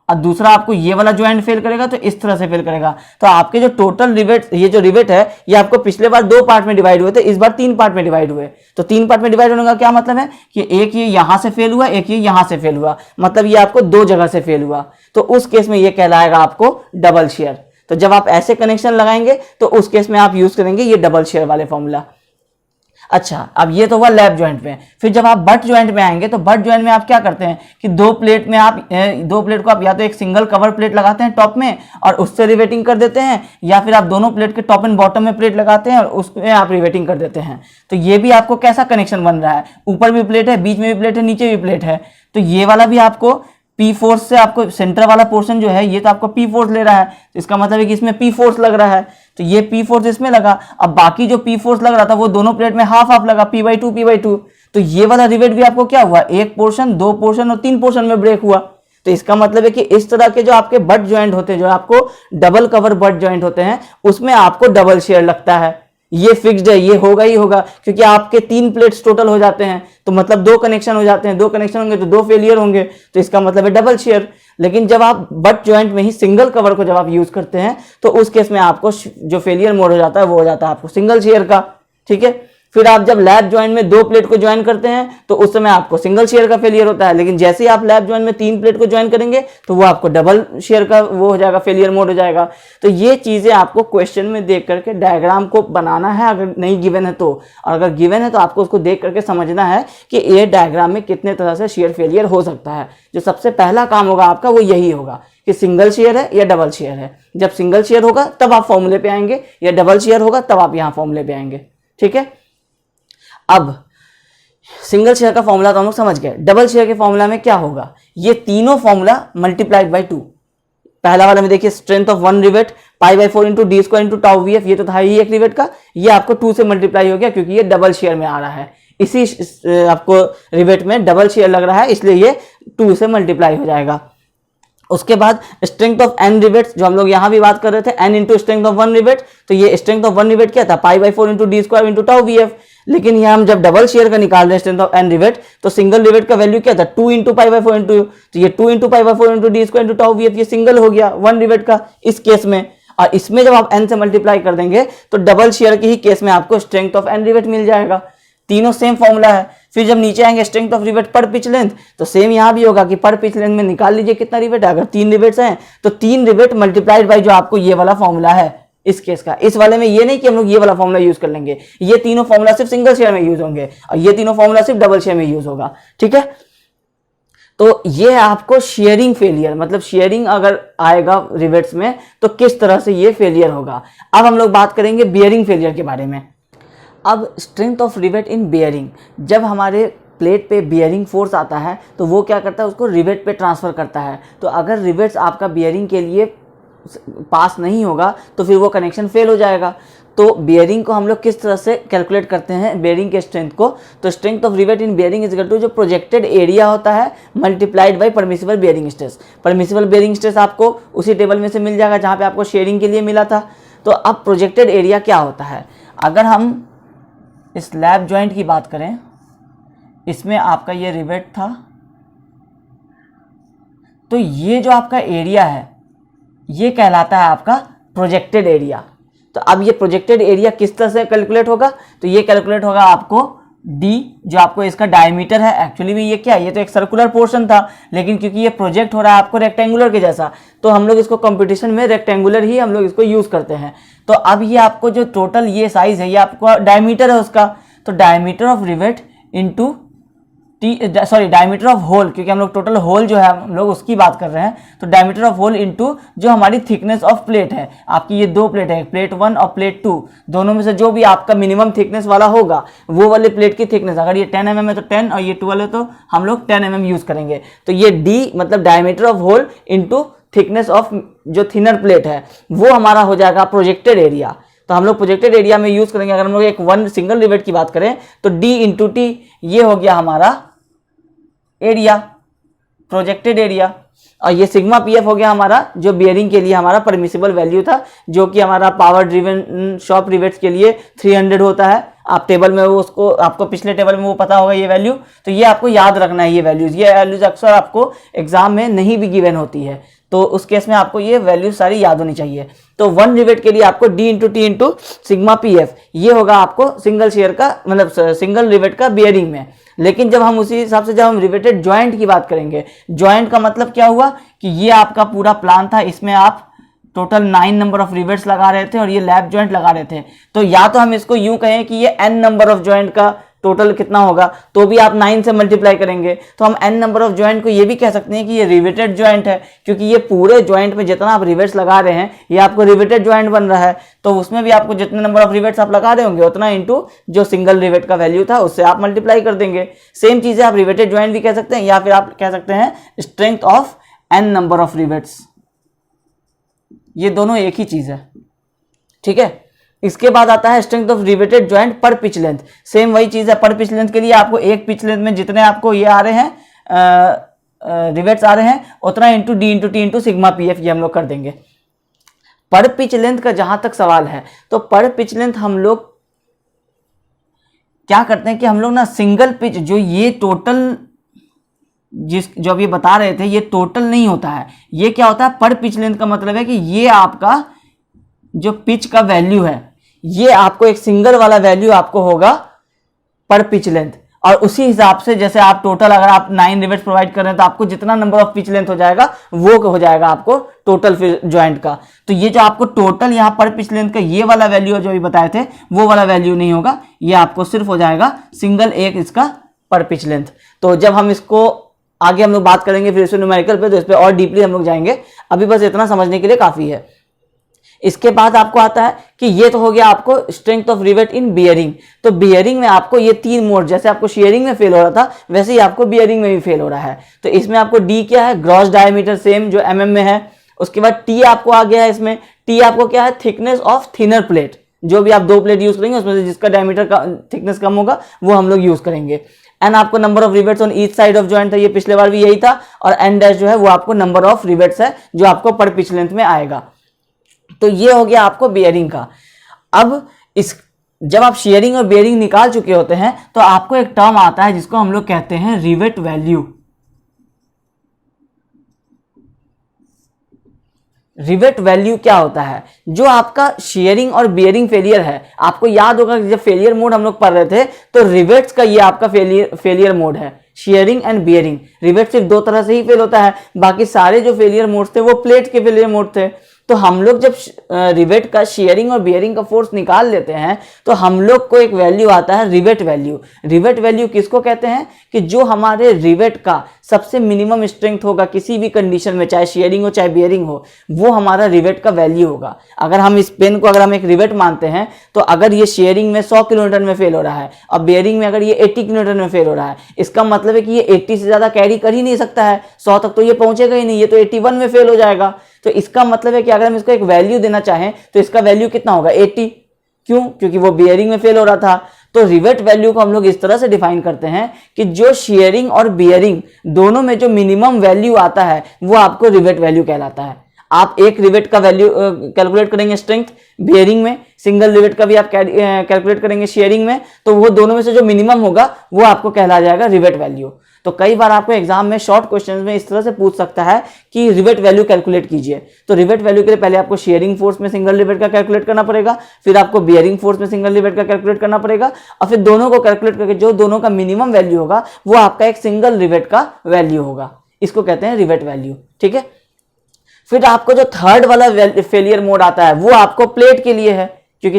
और दूसरा आपको ये वाला जॉइंट फेल करेगा, तो इस तरह से फेल करेगा। तो आपके जो टोटल रिवेट, ये जो रिवेट है ये आपको पिछले बार 2 पार्ट में डिवाइड हुए थे, इस बार 3 पार्ट में डिवाइड हुए। तो 3 पार्ट में डिवाइड होने का क्या मतलब है कि एक ये यहां से फेल हुआ, एक ये यहां से फेल हुआ, मतलब ये आपको 2 जगह से फेल हुआ, तो उस केस में ये कहलाएगा आपको डबल शेयर। तो जब आप ऐसे कनेक्शन लगाएंगे तो उस केस में आप यूज करेंगे ये डबल शेयर वाले फॉर्मूला। अच्छा, अब ये तो हुआ लैप जॉइंट में। फिर जब आप बट जॉइंट में आएंगे तो बट जॉइंट में आप क्या करते हैं कि 2 प्लेट को आप या तो एक सिंगल कवर प्लेट लगाते हैं टॉप में और उससे रिवेटिंग कर देते हैं, या फिर आप दोनों प्लेट के टॉप एंड बॉटम में प्लेट लगाते हैं और उसमें आप रिवेटिंग कर देते हैं। तो ये भी आपको कैसा कनेक्शन बन रहा है, ऊपर भी प्लेट है, बीच में भी प्लेट है, नीचे भी प्लेट है, तो ये वाला भी आपको P फोर्स से, आपको सेंटर वाला पोर्शन जो है ये तो आपको P फोर्स ले रहा है, तो इसका मतलब है कि इसमें P फोर्स लग रहा है, तो ये P फोर्स इसमें लगा। अब बाकी जो P फोर्स लग रहा था वो दोनों प्लेट में हाफ हाफ लगा, P/2 P/2, तो ये वाला रिवेट भी आपको क्या हुआ, 1 पोर्शन, 2 पोर्शन और 3 पोर्शन में ब्रेक हुआ। तो इसका मतलब है कि इस तरह के जो आपके बट जॉइंट होते हैं, जो आपको डबल कवर बट जॉइंट होते हैं, उसमें आपको डबल शेयर लगता है। ये फिक्स्ड है, ये होगा ही होगा, क्योंकि आपके 3 प्लेट्स टोटल हो जाते हैं, तो मतलब 2 कनेक्शन हो जाते हैं, 2 कनेक्शन होंगे तो 2 फेलियर होंगे, तो इसका मतलब है डबल शेयर। लेकिन जब आप बट जॉइंट में ही सिंगल कवर को जब आप यूज करते हैं तो उस केस में आपको जो फेलियर मोड हो जाता है वो हो जाता है आपको सिंगल शेयर का। ठीक है, फिर आप जब लैप जॉइंट में 2 प्लेट को ज्वाइन करते हैं तो उस समय आपको सिंगल शेयर का फेलियर होता है, लेकिन जैसे ही आप लैप जॉइंट में 3 प्लेट को ज्वाइन करेंगे तो वो आपको डबल शेयर का वो हो जाएगा, फेलियर मोड हो जाएगा। तो ये चीजें आपको क्वेश्चन में देख करके डायग्राम को बनाना है, अगर नहीं गिवन है तो, और अगर गिवन है तो आपको उसको देख करके समझना है कि ये डायग्राम में कितने तरह से शेयर फेलियर हो सकता है। जो सबसे पहला काम होगा आपका वो यही होगा कि सिंगल शेयर है या डबल शेयर है। जब सिंगल शेयर होगा तब आप फॉर्मूले पे आएंगे, या डबल शेयर होगा तब आप यहाँ फॉर्मूले पे आएंगे। ठीक है, अब सिंगल शेयर का फॉर्मूला तो हम लोग समझ गए। डबल शेयर के फॉर्मूला में क्या होगा, ये तीनों फॉर्मूला मल्टीप्लाइड बाय 2। पहला वाला में देखिए strength of one rivet π/4 into D square into tau V F, ये तो था ही एक रिवेट का, ये आपको 2 से मल्टीप्लाई हो गया क्योंकि ये डबल शेयर में आ रहा है। इसी आपको रिवेट में डबल शेयर लग रहा है इसलिए ये 2 से मल्टीप्लाई हो जाएगा। उसके बाद स्ट्रेंथ ऑफ एन रिवेट्स, जो हम लोग यहां भी बात कर रहे थे, N into strength of one rivet, तो ये स्ट्रेंथ ऑफ वन रिवेट क्या था π/4 into D square into tau V F. लेकिन यहाँ हम जब डबल शेयर का निकाल रहे हैं स्ट्रेंथ ऑफ एन रिवेट, तो सिंगल रिवेट का वैल्यू क्या था 2 इंटू π/4 इंटू, तो ये 2 into π/4 into D square into tau V F, ये सिंगल हो गया वन रिवेट का इस केस में। और इसमें जब आप एन से मल्टीप्लाई कर देंगे तो डबल शेयर के ही केस में आपको स्ट्रेंथ ऑफ एन रिवेट मिल जाएगा। तीनों सेम फॉर्मूला है। फिर जब नीचे आएंगे स्ट्रेंथ ऑफ रिवेट पर पिच लेंथ, तो सेम यहां भी होगा कि पर पिच लेंथ में निकाल लीजिए कितना रिवेट है। अगर 3 रिवेट्स हैं तो 3 रिवेट मल्टीप्लाइड बाय जो आपको ये वाला फॉर्मूला है इस केस का। इस वाले में ये नहीं कि हम लोग ये वाला फॉर्मूला यूज कर लेंगे, ये तीनों फॉर्मूला सिर्फ सिंगल शेयर में यूज होंगे और ये तीनों फॉर्मूला सिर्फ डबल शेयर में यूज होगा। ठीक है, तो ये आपको शेयरिंग फेलियर, मतलब शेयरिंग अगर आएगा रिवेट्स में तो किस तरह से ये फेलियर होगा। अब हम लोग बात करेंगे बियरिंग फेलियर के बारे में। अब strength of rivet in bearing, जब हमारे प्लेट पे बियरिंग फोर्स आता है तो वो क्या करता है, उसको रिवेट पे ट्रांसफ़र करता है। तो अगर रिवेट्स आपका बियरिंग के लिए पास नहीं होगा तो फिर वो कनेक्शन फेल हो जाएगा। तो बियरिंग को हम लोग किस तरह से कैलकुलेट करते हैं बियरिंग के स्ट्रेंथ को, तो strength of rivet in bearing is equal to जो प्रोजेक्टेड एरिया होता है multiplied by permissible bearing stress. Permissible bearing stress आपको उसी टेबल में से मिल जाएगा जहाँ पे आपको शेयरिंग के लिए मिला था। तो अब प्रोजेक्टेड एरिया क्या होता है, अगर हम इस लैप जॉइंट की बात करें इसमें आपका ये रिवेट था, तो ये जो आपका एरिया है ये कहलाता है आपका प्रोजेक्टेड एरिया। तो अब ये प्रोजेक्टेड एरिया किस तरह से कैलकुलेट होगा, तो ये कैलकुलेट होगा आपको d, जो आपको इसका डायमीटर है। एक्चुअली में ये क्या है, ये तो एक सर्कुलर पोर्शन था, लेकिन क्योंकि ये प्रोजेक्ट हो रहा है आपको रेक्टेंगुलर के जैसा, तो हम लोग इसको कंपटीशन में रेक्टेंगुलर ही हम लोग इसको यूज करते हैं। तो अब ये आपको जो टोटल ये साइज है, ये आपको डायमीटर है उसका, तो diameter of rivet into diameter of hole, क्योंकि हम लोग टोटल होल जो है हम लोग उसकी बात कर रहे हैं, तो डायमीटर ऑफ होल इंटू जो हमारी थिकनेस ऑफ प्लेट है। आपकी ये दो प्लेट है, प्लेट 1 और प्लेट 2, दोनों में से जो भी आपका मिनिमम थिकनेस वाला होगा वो वाले प्लेट की थिकनेस, अगर ये 10 mm है तो 10 और ये 12 है तो हम लोग 10 mm यूज करेंगे। तो ये d मतलब diameter of hole into thickness of जो थिनर प्लेट है, वो हमारा हो जाएगा प्रोजेक्टेड एरिया। तो हम लोग प्रोजेक्टेड एरिया में यूज करेंगे। अगर हम लोग एक वन सिंगल रिवेट की बात करें तो d इंटू टी, ये हो गया हमारा एरिया, प्रोजेक्टेड एरिया, और ये सिग्मा पी एफ हो गया हमारा जो बियरिंग के लिए हमारा परमिसिबल वैल्यू था, जो कि हमारा पावर ड्रिवन शॉप रिवेट्स के लिए 300 होता है। आप टेबल में वो उसको आपको पिछले टेबल में वो पता होगा ये वैल्यू, तो ये आपको याद रखना है। ये वैल्यूज अक्सर आपको एग्जाम में नहीं भी गिवन होती है, तो उस केस में आपको ये वैल्यू सारी याद होनी चाहिए। तो वन रिवेट के लिए आपको D into T into sigma P F, ये होगा आपको सिंगल शेयर का मतलब सिंगल रिवेट का बियरिंग में। लेकिन जब हम उसी हिसाब से जब हम रिवेटेड जॉइंट की बात करेंगे, जॉइंट का मतलब क्या हुआ कि ये आपका पूरा प्लान था, इसमें आप टोटल 9 नंबर ऑफ रिवेट्स लगा रहे थे और ये लैप जॉइंट लगा रहे थे। तो या तो हम इसको यूं कहें कि ये n नंबर ऑफ जॉइंट का टोटल कितना होगा, तो भी आप 9 से मल्टीप्लाई करेंगे, तो हम n नंबर ऑफ जॉइंट को ये भी कह सकते हैं कि ये रिवेटेड जॉइंट है, क्योंकि ये पूरे जॉइंट में जितना आप रिवेट्स लगा रहे हैं ये आपको रिवेटेड जॉइंट बन रहा है। तो उसमें भी आपको जितने नंबर ऑफ रिवेट्स आप लगा रहे होंगे उतना इंटू जो सिंगल रिवेट का वैल्यू था उससे आप मल्टीप्लाई कर देंगे। सेम चीज़ है, आप रिवेटेड जॉइंट भी कह सकते हैं, या फिर आप कह सकते हैं strength of n number of rivets, ये दोनों एक ही चीज़ है। ठीक है, इसके बाद आता है स्ट्रेंथ ऑफ रिवेटेड जॉइंट पर पिच लेंथ। सेम वही चीज़ है, पर पिच लेंथ के लिए आपको एक पिच लेंथ में जितने आपको ये आ रहे हैं रिवेट्स आ रहे हैं उतना into D into T into sigma P F, ये हम लोग कर देंगे। पर पिच लेंथ का जहां तक सवाल है, तो पर पिच लेंथ हम लोग क्या करते हैं कि हम लोग ना सिंगल पिच जो ये टोटल जो अभी बता रहे थे ये टोटल नहीं होता है, ये क्या होता है पर पिच लेंथ का मतलब है कि ये आपका जो पिच का वैल्यू है ये आपको एक सिंगल वाला वैल्यू आपको होगा पर पिच लेंथ, और उसी हिसाब से जैसे आप टोटल अगर आप 9 रिवेट्स प्रोवाइड कर रहे हैं तो आपको जितना नंबर ऑफ पिच लेंथ हो जाएगा वो हो जाएगा आपको टोटल फिर जॉइंट का। तो ये जो आपको टोटल यहाँ पर पिच लेंथ का ये वाला वैल्यू जो अभी बताए थे वो वाला वैल्यू नहीं होगा, ये आपको सिर्फ हो जाएगा सिंगल एक इसका पर पिच लेंथ। तो जब हम इसको आगे हम लोग बात करेंगे फिर इसमें न्यूमेरिकल पे, तो इस पर और डीपली हम लोग जाएंगे, अभी बस इतना समझने के लिए काफी है। इसके बाद आपको आता है कि ये तो हो गया आपको strength of rivet in bearing. तो बियरिंग में आपको ये 3 मोड, जैसे आपको शेयरिंग में फेल हो रहा था वैसे ही आपको बियरिंग में भी फेल हो रहा है। तो इसमें आपको डी क्या है, ग्रॉस डायमीटर सेम जो mm में है। उसके बाद टी आपको आ गया है, इसमें टी आपको क्या है, थिकनेस ऑफ थिनर प्लेट। जो भी आप 2 प्लेट यूज करेंगे उसमें से जिसका डायमीटर का थिकनेस कम होगा वो हम लोग यूज करेंगे। एन आपको number of rivets on each side of joint था, ये पिछले बार भी यही था, और एन डैश जो है वो आपको नंबर ऑफ रिवेट्स है जो आपको पर पिच लेंथ में आएगा। तो ये हो गया आपको बियरिंग का। अब इस जब आप शेयरिंग और बियरिंग निकाल चुके होते हैं तो आपको एक टर्म आता है जिसको हम लोग कहते हैं रिवेट वैल्यू। रिवेट वैल्यू क्या होता है, जो आपका शेयरिंग और बियरिंग फेलियर है। आपको याद होगा कि जब फेलियर मोड हम लोग पढ़ रहे थे तो रिवेट्स का ये आपका फेलियर मोड है, शेयरिंग एंड बियरिंग। रिवेट सिर्फ 2 तरह से ही फेल होता है, बाकी सारे जो फेलियर मोड थे वो प्लेट के फेलियर मोड थे। तो हम लोग जब रिवेट का शेयरिंग और बियरिंग का फोर्स निकाल लेते हैं तो हम लोग को एक वैल्यू आता है रिवेट वैल्यू। रिवेट वैल्यू किसको कहते हैं कि जो हमारे रिवेट का सबसे मिनिमम स्ट्रेंथ होगा किसी भी कंडीशन में, चाहे शेयरिंग हो चाहे बियरिंग हो, वो हमारा रिवेट का वैल्यू होगा। अगर हम इस पेन को अगर हम एक रिवेट मानते हैं तो अगर ये शेयरिंग में 100 किलोमीटर में फेल हो रहा है और बियरिंग में अगर ये 80 किलोमीटर में फेल हो रहा है, इसका मतलब है कि ये 80 से ज्यादा कैरी कर ही नहीं सकता है, 100 तक तो ये पहुंचेगा ही नहीं, ये तो 81 में फेल हो जाएगा। तो इसका मतलब है कि अगर हम इसको एक वैल्यू देना चाहें तो इसका वैल्यू कितना होगा, 80। क्यों? क्योंकि वो बियरिंग में फेल हो रहा था। तो रिवेट वैल्यू को हम लोग इस तरह से डिफाइन करते हैं कि जो शेयरिंग और बियरिंग दोनों में जो मिनिमम वैल्यू आता है वो आपको रिवेट वैल्यू कहलाता है। आप एक रिवेट का वैल्यू कैलकुलेट करेंगे स्ट्रेंथ बेयरिंग में, सिंगल रिवेट का भी आप कैलकुलेट करेंगे शेयरिंग में, तो वो दोनों में से जो मिनिमम होगा वो आपको कहला जाएगा रिवेट वैल्यू। तो कई बार आपको एग्जाम में शॉर्ट क्वेश्चन में इस तरह से पूछ सकता है कि रिवेट वैल्यू कैलकुलेट कीजिए। तो रिवेट वैल्यू के लिए पहले आपको शेयरिंग फोर्स में सिंगल रिवेट का कैलकुलेट करना पड़ेगा, फिर आपको बेयरिंग फोर्स में सिंगल रिवेट का कैलकुलेट करना पड़ेगा, और फिर दोनों को कैलकुलेट करके जो दोनों का मिनिमम वैल्यू होगा वो आपका एक सिंगल रिवेट का वैल्यू होगा। इसको कहते हैं रिवेट वैल्यू, ठीक है। फिर आपको जो थर्ड वाला फेलियर मोड आता है वो आपको प्लेट के लिए है, क्योंकि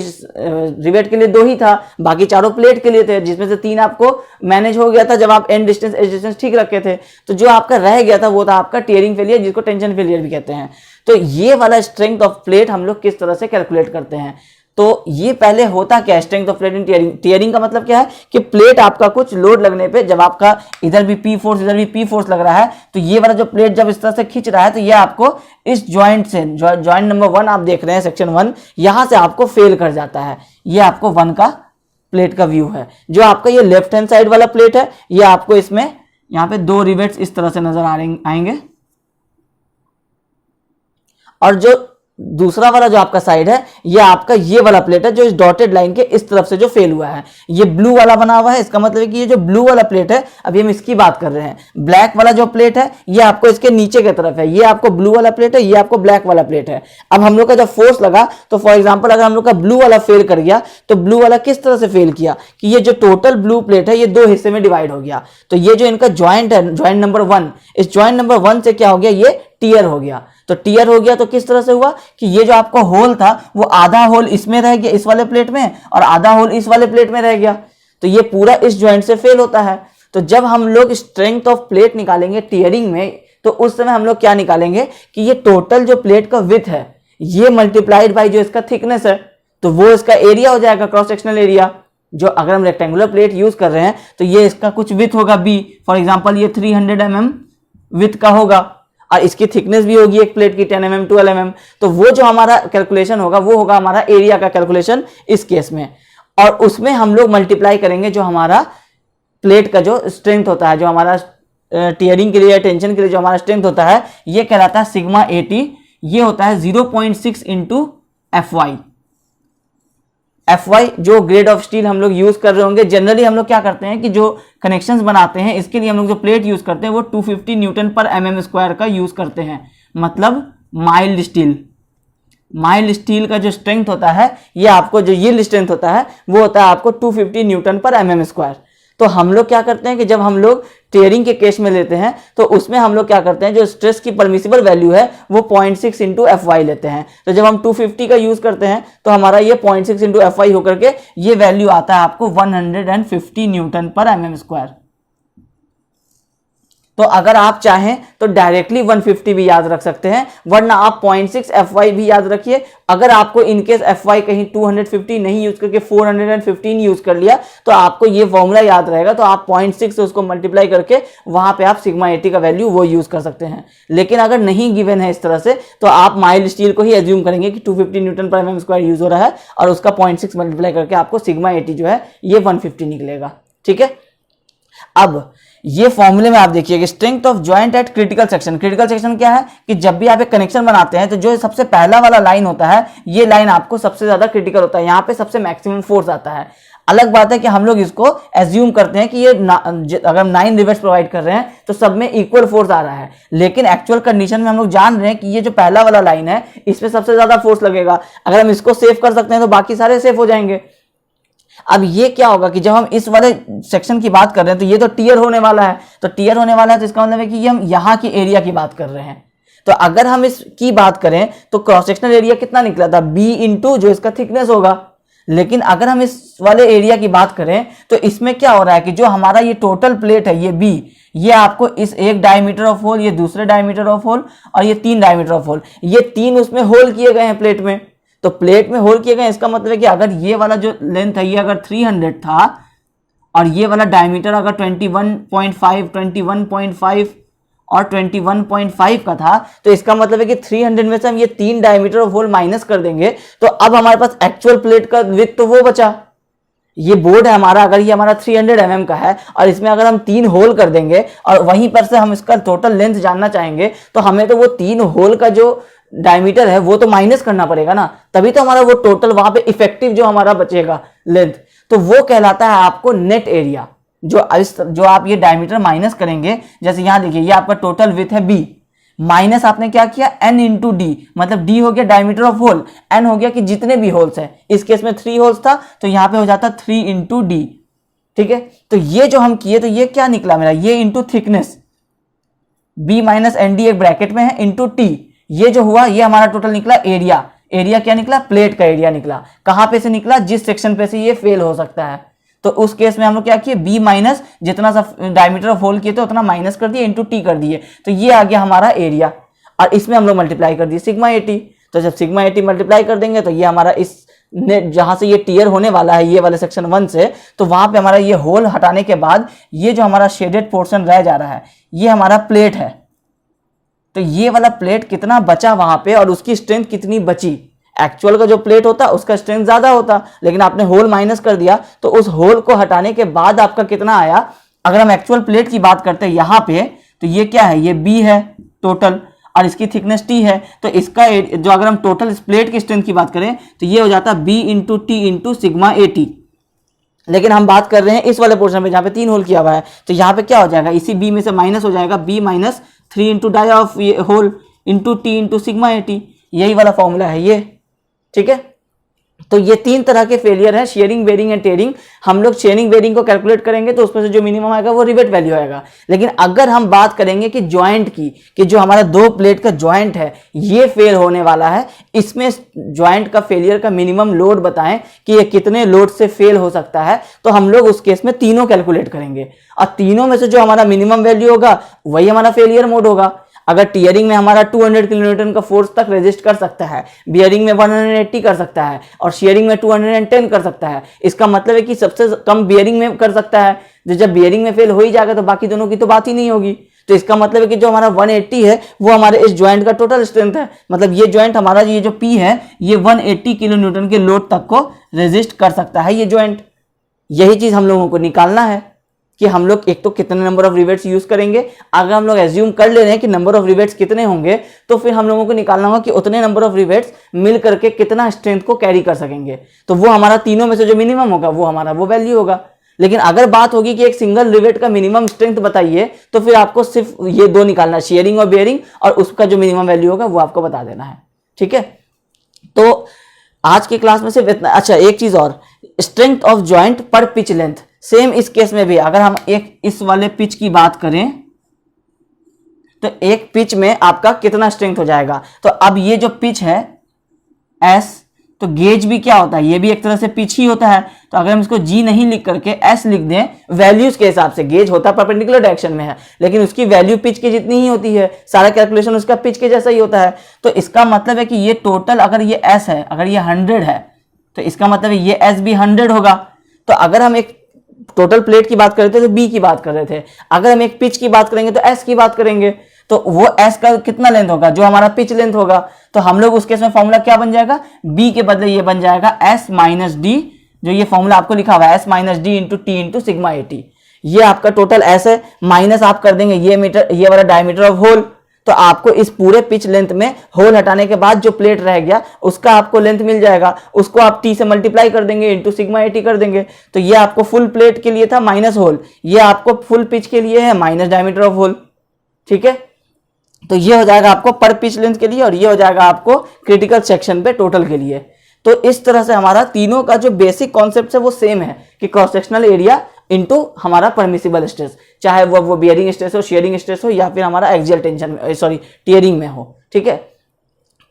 रिवेट के लिए 2 ही था, बाकी चारों प्लेट के लिए थे, जिसमें से 3 आपको मैनेज हो गया था जब आप एंड डिस्टेंस एज डिस्टेंस ठीक रखे थे। तो जो आपका रह गया था वो था आपका टीयरिंग फेलियर, जिसको टेंशन फेलियर भी कहते हैं। तो ये वाला स्ट्रेंथ ऑफ प्लेट हम लोग किस तरह से कैलकुलेट करते हैं, तो ये पहले होता क्या है strength of plate in tearing. Tearing का मतलब क्या है कि प्लेट आपका कुछ लोड लगने पे, जब आपका इधर भी पी फोर्स इधर भी पी फोर्स लग रहा है, तो ये वाला जो प्लेट जब इस तरह से खींच रहा है तो ये आपको इस जॉइंट से, जॉइंट नंबर 1 आप देख रहे हैं सेक्शन 1, यहां से आपको फेल कर जाता है। ये आपको 1 का प्लेट का व्यू है। जो आपका ये लेफ्ट हैंड साइड वाला प्लेट है, ये आपको इसमें यहाँ पे 2 रिवेट्स इस तरह से नजर आएंगे, और जो दूसरा वाला जो आपका साइड है ये आपका ये वाला प्लेट है जो इस डॉटेड लाइन के इस तरफ से जो फेल हुआ है, ये ब्लू वाला बना हुआ है। इसका मतलब है कि ये जो ब्लू वाला प्लेट है, अभी हम इसकी बात कर रहे हैं, ब्लैक वाला जो प्लेट है ये आपको इसके नीचे की तरफ है, ये आपको ब्लू वाला प्लेट है, ये आपको ब्लैक वाला प्लेट है। अब हम लोग का जब फोर्स लगा तो फॉर एग्जाम्पल अगर हम लोग का ब्लू वाला फेल कर गया, तो ब्लू वाला किस तरह से फेल किया कि ये जो टोटल ब्लू प्लेट है ये 2 हिस्से में डिवाइड हो गया। तो ये जो इनका ज्वाइंट है, ज्वाइंट नंबर 1, इस ज्वाइंट नंबर 1 से क्या हो गया, ये टीयर हो गया। तो टीयर हो गया तो किस तरह से हुआ कि ये जो आपका होल था वो आधा होल इसमें रह गया इस वाले प्लेट में, और आधा होल इस वाले प्लेट में रह गया। तो ये पूरा इस ज्वाइंट से फेल होता है। तो जब हम लोग स्ट्रेंथ ऑफ प्लेट निकालेंगे टीयरिंग में, तो उस समय हम लोग क्या निकालेंगे कि ये टोटल जो प्लेट का विड्थ है ये मल्टीप्लाइड बाई जो इसका थिकनेस है, तो वो इसका एरिया हो जाएगा, क्रॉस सेक्शनल एरिया। जो अगर हम रेक्टेंगुलर प्लेट यूज कर रहे हैं तो ये इसका कुछ विड्थ होगा बी, फॉर एग्जांपल ये 300 mm विड्थ का होगा, और इसकी थिकनेस भी होगी एक प्लेट की 10 mm 12 mm। तो वो जो हमारा कैलकुलेशन होगा वो होगा हमारा एरिया का कैलकुलेशन इस केस में, और उसमें हम लोग मल्टीप्लाई करेंगे जो हमारा प्लेट का जो स्ट्रेंथ होता है, जो हमारा टीयरिंग के लिए टेंशन के लिए जो हमारा स्ट्रेंथ होता है ये कहलाता है सिग्मा 80। ये होता है 0.6 इंटू FY जो ग्रेड ऑफ स्टील हम लोग यूज कर रहे होंगे। जनरली हम लोग क्या करते हैं कि जो कनेक्शंस बनाते हैं इसके लिए हम लोग जो प्लेट यूज करते हैं वो 250 न्यूटन पर mm² का यूज करते हैं, मतलब माइल्ड स्टील। माइल्ड स्टील का जो स्ट्रेंथ होता है ये आपको जो यील्ड स्ट्रेंथ होता है वो होता है आपको 250 न्यूटन पर mm²। तो हम लोग क्या करते हैं कि जब हम लोग टीयरिंग के केस में लेते हैं तो उसमें हम लोग क्या करते हैं, जो स्ट्रेस की परमिसिबल वैल्यू है वो 0.6 इंटू FY लेते हैं। तो जब हम 250 का यूज करते हैं तो हमारा ये 0.6 इंटू FY होकर के ये वैल्यू आता है आपको 150 न्यूटन पर mm²। तो अगर आप चाहें तो डायरेक्टली 150 भी याद रख सकते हैं, वरना आप 0.6 FY भी याद रखिए। अगर आपको इनकेस FY कहीं 250 नहीं यूज करके 415 यूज कर लिया तो आपको ये फॉर्मूला याद रहेगा, तो आप 0.6 से उसको मल्टीप्लाई करके वहां पे आप सिग्मा 80 का वैल्यू वो यूज कर सकते हैं। लेकिन अगर नहीं गिवन है इस तरह से तो आप माइल्ड स्टील को ही एज्यूम करेंगे कि 250 न्यूटन पर mm² यूज हो रहा है, और उसका 0.6 मल्टीप्लाई करके आपको सिग्मा 80 जो है ये 150 निकलेगा, ठीक है। अब ये फॉर्मूले में आप देखिए कि strength of joint eight critical section. Critical section क्या है कि जब भी आप एक कनेक्शन बनाते हैं तो जो सबसे पहला वाला लाइन होता है ये लाइन आपको सबसे ज्यादा क्रिटिकल होता है, यहाँ पे सबसे मैक्सिमम फोर्स आता है। अलग बात है कि हम लोग इसको एज्यूम करते हैं कि ये अगर हम 9 रिवेट्स प्रोवाइड कर रहे हैं तो सब में इक्वल फोर्स आ रहा है, लेकिन एक्चुअल कंडीशन में हम लोग जान रहे हैं कि ये जो पहला वाला लाइन है इसमें सबसे ज्यादा फोर्स लगेगा। अगर हम इसको सेव कर सकते हैं तो बाकी सारे सेव हो जाएंगे। अब ये क्या होगा कि जब हम इस वाले सेक्शन की बात कर रहे हैं तो ये तो टीयर होने वाला है, तो टीयर होने वाला है तो इसका मतलब है कि ये हम यहाँ की एरिया की बात कर रहे हैं। तो अगर हम इसकी बात करें तो क्रॉस सेक्शनल एरिया कितना निकला था, B इंटू जो इसका थिकनेस होगा। लेकिन अगर हम इस वाले एरिया की बात करें तो इसमें क्या हो रहा है कि जो हमारा ये टोटल प्लेट है ये B, ये आपको इस एक डायमीटर ऑफ होल, ये दूसरे डायमीटर ऑफ होल और ये 3 डायमीटर ऑफ होल, ये 3 उसमें होल किए गए हैं प्लेट में। तो प्लेट में होल किए गए, इसका मतलब है कि अगर ये वाला जो लेंथ है ये अगर 300 था और ये वाला डायमीटर अगर 21.5 और 21.5 का था, तो इसका मतलब है कि 300 में से हम ये 3 डायमीटर ऑफ होल माइनस कर देंगे तो अब हमारे पास एक्चुअल प्लेट का विड्थ तो वो बचा। ये बोर्ड है हमारा, अगर ये हमारा 300 mm का है और इसमें अगर हम 3 होल कर देंगे और वहीं पर से हम इसका टोटल लेंथ जानना चाहेंगे तो हमें तो वो 3 होल का जो डायमीटर है वो तो माइनस करना पड़ेगा ना, तभी तो हमारा वो टोटल वहां पे इफेक्टिव जो हमारा बचेगा लेंथ, तो वो कहलाता है आपको नेट एरिया। जो आप ये डायमीटर माइनस करेंगे, जैसे यहां देखिए ये आपका टोटल विथ है बी, माइनस आपने क्या किया n इंटू डी, मतलब d हो गया डायमीटर ऑफ होल, n हो गया कि जितने भी होल्स हैं, इस केस में 3 होल्स था तो यहां पे हो जाता 3 इंटू डी। ठीक है, तो ये जो हम किए तो ये क्या निकला मेरा, ये into thickness b minus N D एक ब्रैकेट में है इंटू टी, ये जो हुआ ये हमारा टोटल निकला एरिया। एरिया क्या निकला, प्लेट का एरिया निकला। कहां पे से निकला, जिस सेक्शन पे से ये फेल हो सकता है। तो उस केस में हम लोग क्या किए, b माइनस जितना सा डायमीटर ऑफ होल किए थे उतना माइनस कर दिए इंटू टी कर दिए, तो ये आ गया हमारा एरिया। और इसमें हम लोग मल्टीप्लाई कर दिए सिग्मा 80, तो जब सिग्मा 80 मल्टीप्लाई कर देंगे तो ये हमारा इस नेट जहां से ये टीयर होने वाला है ये वाले सेक्शन 1 से, तो वहां पे हमारा ये होल हटाने के बाद ये जो हमारा शेडेड पोर्शन रह जा रहा है ये हमारा प्लेट है। तो ये वाला प्लेट कितना बचा वहां पे और उसकी स्ट्रेंथ कितनी बची, एक्चुअल का जो प्लेट होता उसका स्ट्रेंथ ज्यादा होता, लेकिन आपने होल माइनस कर दिया, तो उस होल को हटाने के बाद आपका कितना आया। अगर हम एक्चुअल प्लेट की बात करते हैं यहां पे, तो ये क्या है, ये बी है टोटल और इसकी थिकनेस टी है, तो इसका जो अगर हम टोटल इस प्लेट की स्ट्रेंथ की बात करें तो ये हो जाता B into T into sigma 80। लेकिन हम बात कर रहे हैं इस वाले पोर्शन में जहां पे 3 होल किया हुआ है, तो यहाँ पे क्या हो जाएगा, इसी बी में से माइनस हो जाएगा, B minus 3 into dia of hole into T into sigma 80, यही वाला फॉर्मूला है ये। ठीक है, तो ये 3 तरह के फेलियर है, शेयरिंग, बेयरिंग एंड टेयरिंग। हम लोग शेयरिंग बेयरिंग को कैलकुलेट करेंगे तो उसमें से जो मिनिमम आएगा वो रिवेट वैल्यू आएगा। लेकिन अगर हम बात करेंगे कि जॉइंट की, कि जो हमारा 2 प्लेट का जॉइंट है ये फेल होने वाला है, इसमें जॉइंट का फेलियर का मिनिमम लोड बताएं कि ये कितने लोड से फेल हो सकता है, तो हम लोग उस केस में तीनों कैलकुलेट करेंगे और तीनों में से जो हमारा मिनिमम वैल्यू होगा वही हमारा फेलियर मोड होगा। अगर टीयरिंग में हमारा 200 किलोन्यूटन का फोर्स तक रेजिस्ट कर सकता है, बियरिंग में 180 कर सकता है और शेयरिंग में 210 कर सकता है, इसका मतलब है कि सबसे कम बियरिंग में कर सकता है। जब बियरिंग में फेल हो ही जाएगा तो बाकी दोनों की तो बात ही नहीं होगी। तो इसका मतलब है कि जो हमारा 180 है वो हमारे इस ज्वाइंट का टोटल स्ट्रेंथ है, मतलब ये ज्वाइंट हमारा ये जो पी है ये 180 किलो न्यूटन के लोड तक को रेजिस्ट कर सकता है ये ज्वाइंट। यही चीज हम लोगों को निकालना है कि हम लोग एक तो कितने नंबर ऑफ रिवेट्स यूज करेंगे। अगर हम लोग एज्यूम कर ले रहे हैं कि नंबर ऑफ रिवेट्स कितने होंगे, तो फिर हम लोगों को निकालना होगा कि उतने नंबर ऑफ रिवेट्स मिल करके कितना स्ट्रेंथ को कैरी कर सकेंगे। तो वो हमारा तीनों में से जो मिनिमम होगा वो हमारा वो वैल्यू होगा। लेकिन अगर बात होगी कि एक सिंगल रिवेट का मिनिमम स्ट्रेंथ बताइए, तो फिर आपको सिर्फ ये 2 निकालना, शेयरिंग और बेयरिंग, और उसका जो मिनिमम वैल्यू होगा वो आपको बता देना है। ठीक है, तो आज की क्लास में सिर्फ इतना। अच्छा, एक चीज और, स्ट्रेंथ ऑफ जॉइंट पर पिच लेंथ। सेम इस केस में भी अगर हम एक इस वाले पिच की बात करें तो एक पिच में आपका कितना स्ट्रेंथ हो जाएगा। तो अब ये जो पिच है एस, तो गेज भी क्या होता है, ये भी एक तरह से पिच ही होता है। तो अगर हम इसको जी नहीं लिख करके एस लिख दें, वैल्यूज के हिसाब से, गेज होता है परपेंडिकुलर डायरेक्शन में है लेकिन उसकी वैल्यू पिच के जितनी ही होती है, सारा कैलकुलेशन उसका पिच के जैसा ही होता है। तो इसका मतलब है कि ये टोटल अगर ये एस है, अगर ये 100 है, तो इसका मतलब है ये एस भी 100 होगा। तो अगर हम एक टोटल प्लेट की बात कर रहे थे तो बी की बात कर रहे थे, अगर हम एक पिच की बात करेंगे तो एस की बात करेंगे, तो वो एस का कितना लेंथ होगा, जो हमारा पिच लेंथ होगा। तो हम लोग उस केस में फॉर्मूला क्या बन जाएगा, बी के बदले ये बन जाएगा एस माइनस डी, जो ये फॉर्मूला आपको लिखा हुआ है S minus D into T into sigma 80। ये आपका टोटल एस है, माइनस आप कर देंगे ये मीटर, ये वाला डायमीटर ऑफ होल। तो आपको इस पूरे पिच लेंथ में होल हटाने के बाद जो प्लेट रह गया उसका आपको लेंथ मिल जाएगा, उसको आप टी से मल्टीप्लाई कर देंगे इंटू सिग्मा 80 कर देंगे। तो ये आपको फुल प्लेट के लिए था माइनस होल, ये आपको फुल पिच के लिए है माइनस डायमीटर ऑफ होल। ठीक है, तो ये हो जाएगा आपको पर पिच लेंथ के लिए और ये हो जाएगा आपको क्रिटिकल सेक्शन पे टोटल के लिए। तो इस तरह से हमारा तीनों का जो बेसिक कॉन्सेप्ट है वो सेम है कि क्रॉस सेक्शनल एरिया इनटू हमारा परमिसिबल स्ट्रेस, चाहे वो बियरिंग स्ट्रेस हो, शेयरिंग स्ट्रेस हो या फिर हमारा एक्सियल टेंशन टियरिंग में हो। ठीक है,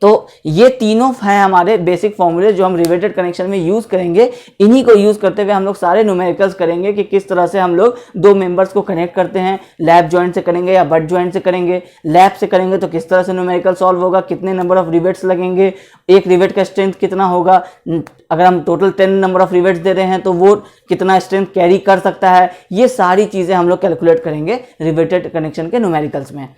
तो ये तीनों हैं हमारे बेसिक फॉर्मूले जो हम रिवेटेड कनेक्शन में यूज करेंगे। इन्हीं को यूज करते हुए हम लोग सारे न्यूमेरिकल्स करेंगे कि किस तरह से हम लोग 2 मेंबर्स को कनेक्ट करते हैं, लैप जॉइंट से करेंगे या बट जॉइंट से करेंगे। लैप से करेंगे तो किस तरह से न्यूमेरिकल सॉल्व होगा, कितने नंबर ऑफ रिवेट्स लगेंगे, एक रिवेट का स्ट्रेंथ कितना होगा, अगर हम टोटल 10 नंबर ऑफ रिवेट्स दे रहे हैं तो वो कितना स्ट्रेंथ कैरी कर सकता है। ये सारी चीजें हम लोग कैलकुलेट करेंगे रिवेटेड कनेक्शन के न्यूमेरिकल्स में।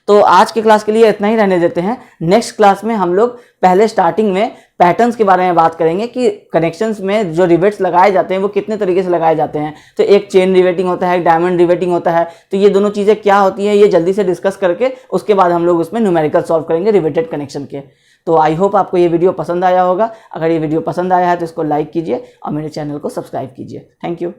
तो आज के क्लास के लिए इतना ही रहने देते हैं। नेक्स्ट क्लास में हम लोग पहले स्टार्टिंग में पैटर्न्स के बारे में बात करेंगे कि कनेक्शंस में जो रिवेट्स लगाए जाते हैं वो कितने तरीके से लगाए जाते हैं। तो एक चेन रिवेटिंग होता है, एक डायमंड रिवेटिंग होता है। तो ये दोनों चीज़ें क्या होती हैं ये जल्दी से डिस्कस करके उसके बाद हम लोग उसमें न्यूमेरिकल सॉल्व करेंगे रिवेटेड कनेक्शन के। तो आई होप आपको ये वीडियो पसंद आया होगा। अगर ये वीडियो पसंद आया है तो इसको लाइक कीजिए और मेरे चैनल को सब्सक्राइब कीजिए। Thank you.